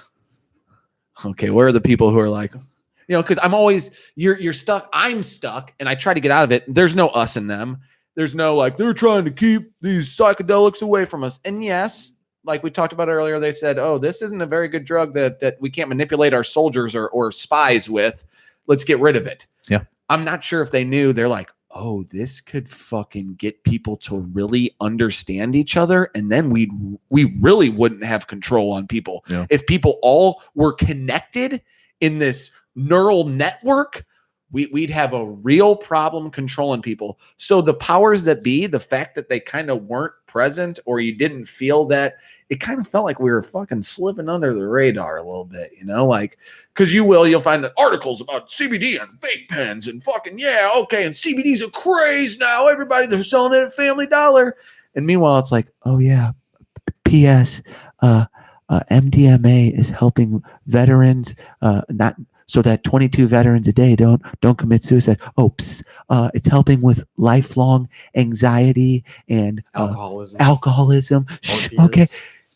okay, where are the people who are like, you know, because I'm always, you're stuck. I'm stuck, and I try to get out of it. There's no us and them. There's no like, they're trying to keep these psychedelics away from us. And yes, like we talked about earlier, they said, oh, this isn't a very good drug that we can't manipulate our soldiers or spies with. Let's get rid of it. Yeah. I'm not sure if they knew. They're like, oh, this could fucking get people to really understand each other. And then we really wouldn't have control on people. Yeah. If people all were connected in this neural network, we'd have a real problem controlling people. So the powers that be, the fact that they kind of weren't present, or you didn't feel that, it kind of felt like we were fucking slipping under the radar a little bit, you know, like, because you'll find articles about CBD and vape pens and fucking, and CBD's a craze now. Everybody, they're selling it at Family Dollar. And meanwhile, it's like, oh yeah, P.S. MDMA is helping veterans not so that 22 veterans a day don't commit suicide. It's helping with lifelong anxiety and alcoholism. Okay,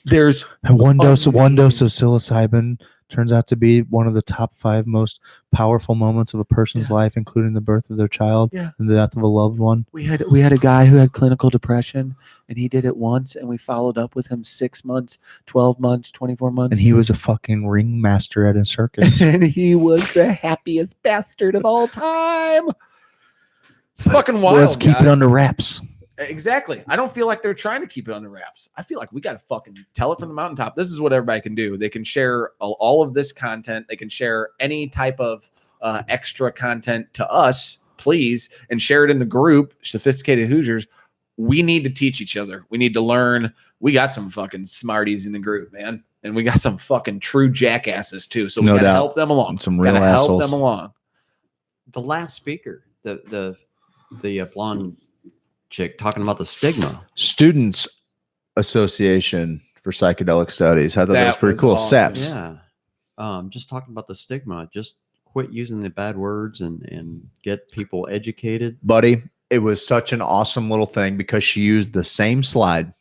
there's one dose of psilocybin turns out to be one of the top 5 most powerful moments of a person's life, including the birth of their child and the death of a loved one. We had a guy who had clinical depression, and he did it once, and we followed up with him 6 months, 12 months, 24 months. And he was a fucking ringmaster at a circus. And he was the happiest bastard of all time. It's fucking wild. Let's keep it under wraps. Exactly. I don't feel like they're trying to keep it under wraps. I feel like we got to fucking tell it from the mountaintop. This is what everybody can do. They can share all of this content. They can share any type of extra content to us, please, and share it in the group, Sophisticated Hoosiers. We need to teach each other. We need to learn. We got some fucking smarties in the group, man. And we got some fucking true jackasses too. So we got to help them along. Some real assholes. Help them along. The last speaker, the blonde chick talking about the stigma. Students Association for Psychedelic Studies. I thought that was pretty cool. Awesome. SAPS. Yeah. Just talking about the stigma. Just quit using the bad words and get people educated. Buddy, it was such an awesome little thing because she used the same slide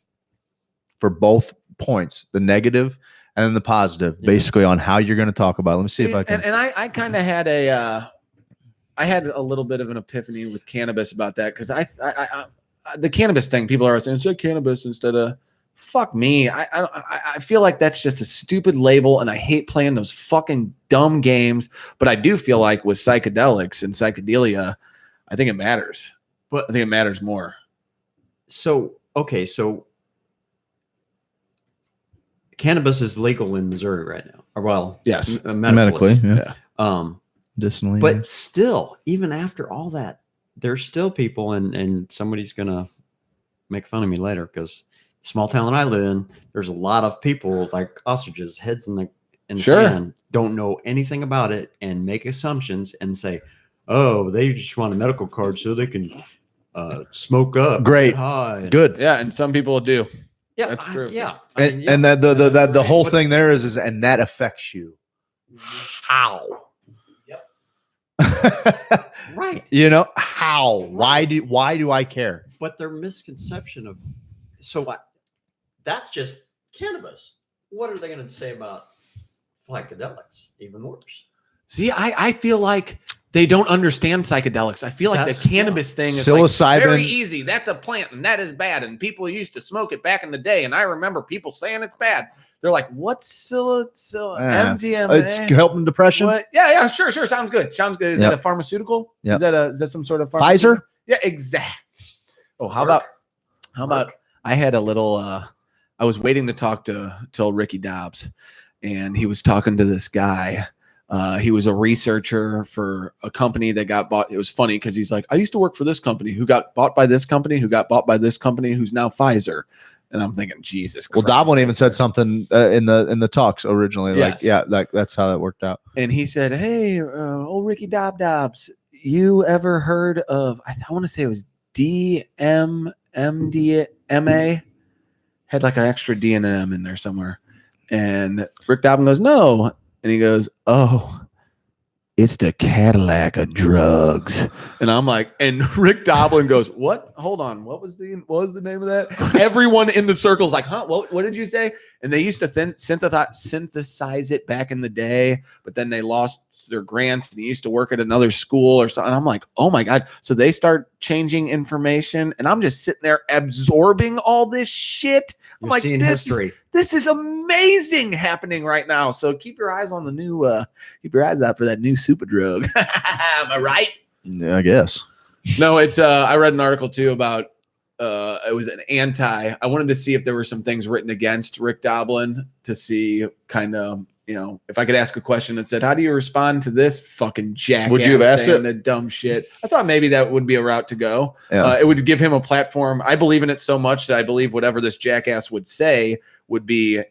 for both points, the negative and then the positive, basically on how you're going to talk about it. Let me see if I can. And I kind of had I had a little bit of an epiphany with cannabis about that, because I the cannabis thing, people are saying, say cannabis instead of, fuck me. I feel like that's just a stupid label, and I hate playing those fucking dumb games. But I do feel like with psychedelics and psychedelia, I think it matters. But I think it matters more. So cannabis is legal in Missouri right now. Or, well, yes, medically, yeah. Medicinally, but still, even after all that, there's still people, and somebody's gonna make fun of me later, because small town that I live in, there's a lot of people like ostriches, heads in the sand, don't know anything about it, and make assumptions and say, oh, they just want a medical card so they can smoke up. Great. High. Good. Yeah, and some people do. Yeah, that's true. And that the whole thing there is and that affects you. How? Right. You know, how? Why do I care? But their misconception of that's just cannabis. What are they going to say about psychedelics? Even worse. See, I feel like they don't understand psychedelics. I feel like the cannabis thing is psilocybin. Like very easy. That's a plant, and that is bad. And people used to smoke it back in the day, and I remember people saying it's bad. They're like, what's MDMA? It's helping depression. What? Yeah, sure. Sounds good. Is that a pharmaceutical? Yep. Is that some sort of Pfizer? Yeah, exactly. Oh, how about I had a little I was waiting to talk to Ricky Dobbs, and he was talking to this guy. He was a researcher for a company that got bought. It was funny because he's like, I used to work for this company who got bought by this company, who got bought by this company, who's now Pfizer. And I'm thinking, Jesus Christ. Well, Doblin even said something in the talks originally. Yes. Like that's how that worked out. And he said, hey, old Ricky Dobbs, you ever heard of, I want to say it was DMMDMA? Had like an extra D and an M in there somewhere. And Rick Doblin goes, no. And he goes, oh, it's the Cadillac of drugs. And I'm like, and Rick Doblin goes, what? Hold on. What was the name of that? Everyone in the circle is like, huh? What did you say? And they used to synthesize it back in the day, but then they lost their grants and he used to work at another school or something. And I'm like, oh my God. So they start changing information and I'm just sitting there absorbing all this shit. I'm like, this is amazing happening right now. So keep your eyes on the new, keep your eyes out for that new super drug. Am I right? Yeah, I guess. No, it's, I read an article too about, it was I wanted to see if there were some things written against Rick Doblin to see kind of, if I could ask a question that said, how do you respond to this fucking jackass? Would you have asked it? The dumb shit. I thought maybe that would be a route to go. Yeah. It would give him a platform. I believe in it so much that I believe whatever this jackass would say would be,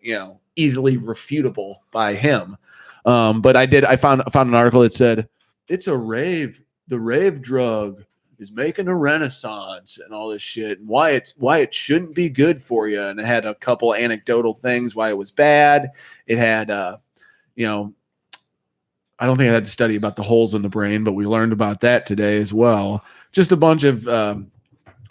easily refutable by him. But I found an article that said it's a rave. The rave drug is making a renaissance and all this shit, and why it shouldn't be good for you. And it had a couple anecdotal things why it was bad. It had, I don't think I had to study about the holes in the brain, but we learned about that today as well. Just a bunch of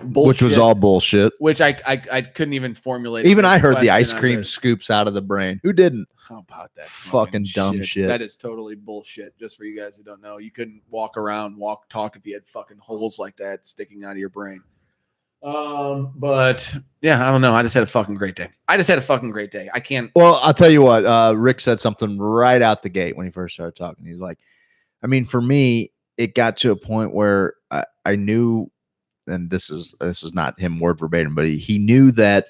which was all bullshit. Which I couldn't even formulate. Even I heard the ice cream scoops out of the brain. Who didn't? How about that fucking dumb shit? That is totally bullshit. Just for you guys who don't know, you couldn't talk if you had fucking holes like that sticking out of your brain. But yeah, I don't know. I just had a fucking great day. I can't. Well, I'll tell you what. Rick said something right out the gate when he first started talking. He's like, I mean, for me, it got to a point where I knew, and this is not him word verbatim, but he knew that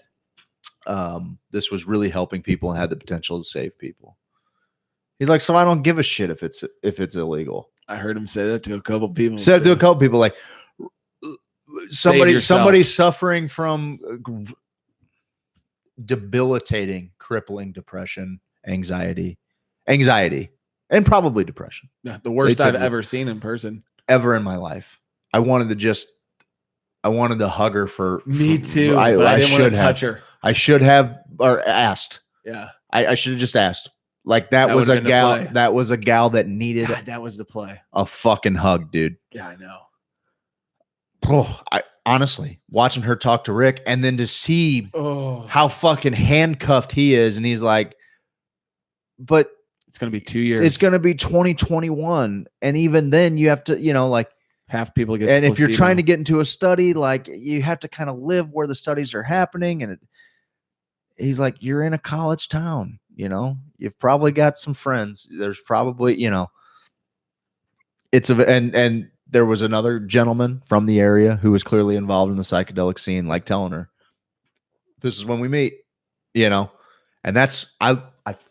this was really helping people and had the potential to save people. He's like, so I don't give a shit if it's illegal. I heard him say that to a couple people. Said it to a couple people, like somebody suffering from debilitating, crippling depression, anxiety, and probably depression. Yeah, the worst I've ever seen in person. Ever in my life. I wanted to hug her for me too. I didn't want to touch her. I should have or asked. Yeah. I should have just asked. Like that was a gal. That was a gal that needed. God, that was the play. A fucking hug, dude. Yeah, I know. I honestly watching her talk to Rick and then to see how fucking handcuffed he is, and he's like, but it's gonna be 2 years. It's gonna be 2021, and even then you have to, like half people get. And if you're trying to get into a study, like you have to kind of live where the studies are happening, and he's like, you're in a college town, you've probably got some friends. There's probably, it's and there was another gentleman from the area who was clearly involved in the psychedelic scene, like telling her, this is when we meet, and that's, I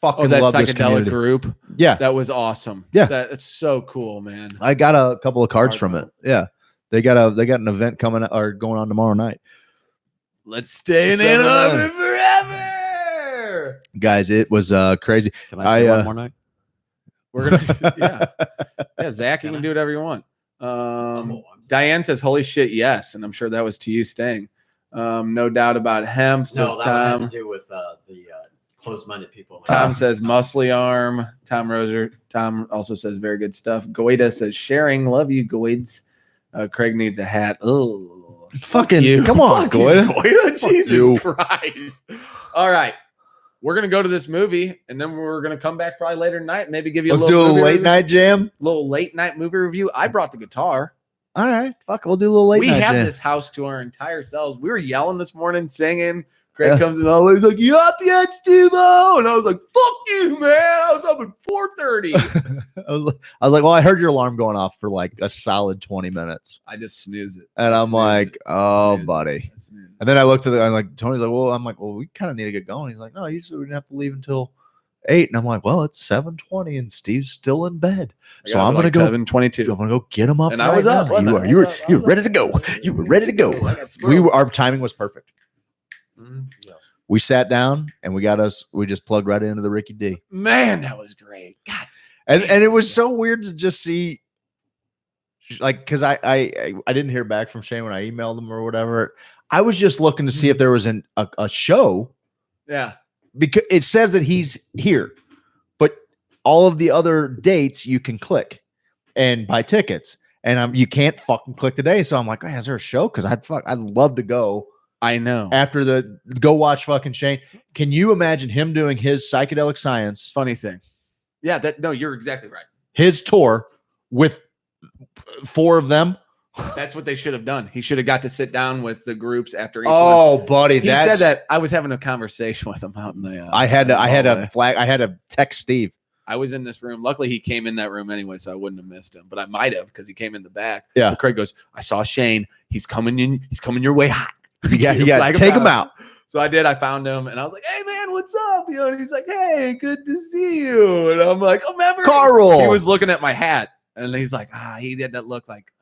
fucking love this community. Group. Yeah. That was awesome. Yeah. That's so cool, man. I got a couple of cards from it. Yeah. They got an event going on tomorrow night. Let's stay in Ann Arbor forever. Guys, it was crazy. Can I stay one more night? We're gonna yeah, Zach, you can do whatever you want. Diane says, holy shit, yes. And I'm sure that was to you staying. No doubt about hemp, says no, that Tom. had to do with the closed-minded people. Tom says muscly arm. Tom also says very good stuff. Goida says sharing. Love you, Goids. Craig needs a hat. Oh, fucking you. Come on, Goida. Jesus Christ. All right. We're going to go to this movie, and then we're going to come back probably later tonight, maybe give you a little late night jam. Little late night movie review. I brought the guitar. All right. Fuck, we'll do a little late night jam. We have this house to our entire selves. We were yelling this morning, singing. Craig comes in always like, you up yet, Steve-O? And I was like, fuck you, man. I was up at 4:30. I was like, well, I heard your alarm going off for like a solid 20 minutes. I just snooze it. And I'm like, oh, buddy. And then I looked at I'm like, Tony's like, well, we kind of need to get going. He's like, no, usually we didn't have to leave until 8. And I'm like, well, it's 7:20 and Steve's still in bed. So I'm going to go 7:22. I'm going to go get him up. And I was up. You were ready to go. You were ready to go. Our timing was perfect. Yeah. We sat down and we just plugged right into the Ricky D. Man, that was great. God. And it was so weird to just see, like, because I didn't hear back from Shane when I emailed him or whatever. I was just looking to see if there was a show. Yeah. Because it says that he's here, but all of the other dates you can click and buy tickets, and you can't fucking click today. So I'm like, is there a show? Because I'd love to go. I know. After go watch fucking Shane. Can you imagine him doing his psychedelic science? Funny thing. Yeah, you're exactly right. His tour with 4 of them. That's what they should have done. He should have got to sit down with the groups after each one. Buddy. He said that. I was having a conversation with him out in the I had to text Steve. I was in this room. Luckily, he came in that room anyway, so I wouldn't have missed him. But I might have because he came in the back. Yeah. But Craig goes, I saw Shane. He's coming in. He's coming your way hot. You got to take him out. So I did. I found him, and I was like, "Hey, man, what's up?" And he's like, "Hey, good to see you." And I'm like, "Oh, remember?" Carl. He was looking at my hat, and he's like, he did that look like,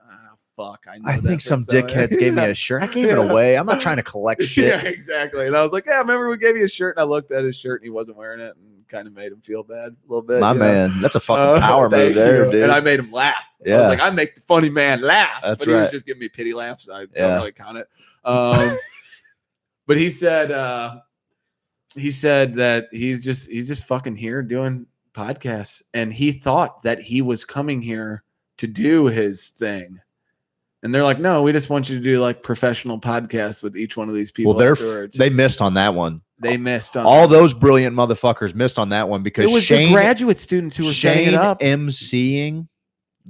fuck. I think some dickheads gave me a shirt. I gave it away. I'm not trying to collect shit. Yeah, exactly. And I was like, "Yeah, remember we gave you a shirt?" And I looked at his shirt, and he wasn't wearing it, and kind of made him feel bad a little bit. My man, that's a fucking power move there, dude. And I made him laugh. Yeah. I was like, I make the funny man laugh. That's but right. He was just giving me pity laughs. So I don't really count it. But he said that he's just fucking here doing podcasts, and he thought that he was coming here to do his thing, And they're like, no, we just want you to do like professional podcasts with each one of these people. Well, they missed on that one. They missed on all those brilliant motherfuckers missed on that one because it was the graduate students who were setting it up. MCing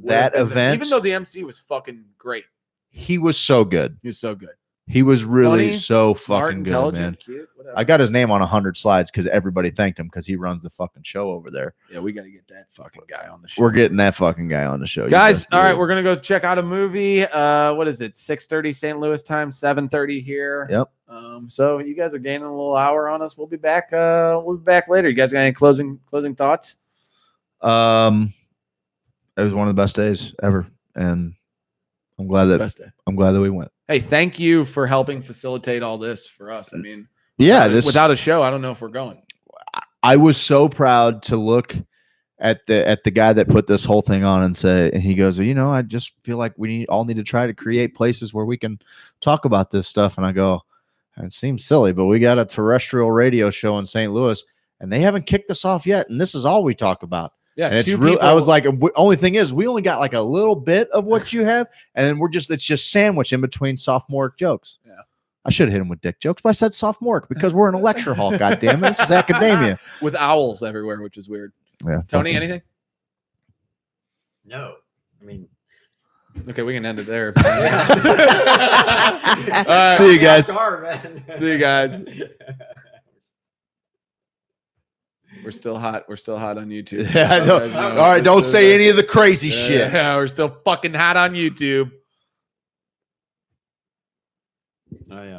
that event, even though the MC was fucking great, he was so good. He was so good. He was really Funny, so smart, fucking good, man. Cute, I got his name on 100 slides because everybody thanked him because he runs the fucking show over there. Yeah, we got to get that fucking guy on the show. We're getting that fucking guy on the show, guys. All right, we're gonna go check out a movie. What is it? 6:30 St. Louis time, 7:30 here. Yep. So you guys are gaining a little hour on us. We'll be back. We'll be back later. You guys got any closing thoughts? It was one of the best days ever, and I'm glad that we went. Hey, thank you for helping facilitate all this for us. I mean, yeah, without a show, I don't know if we're going. I was so proud to look at the guy that put this whole thing on and he goes, I just feel like we all need to try to create places where we can talk about this stuff. And I go, it seems silly, but we got a terrestrial radio show in St. Louis and they haven't kicked us off yet. And this is all we talk about. Yeah, and it's real. I was like, only thing is, we only got like a little bit of what you have, and then it's just sandwiched in between sophomoric jokes. Yeah, I should have hit him with dick jokes, but I said sophomoric because we're in a lecture hall. God damn it, this is academia with owls everywhere, which is weird. Yeah, Tony, anything? No, I mean, okay, we can end it there. See you guys. See you guys. We're still hot. We're still hot on YouTube. Yeah, all right, don't say any of the crazy shit. Yeah, we're still fucking hot on YouTube. Oh yeah.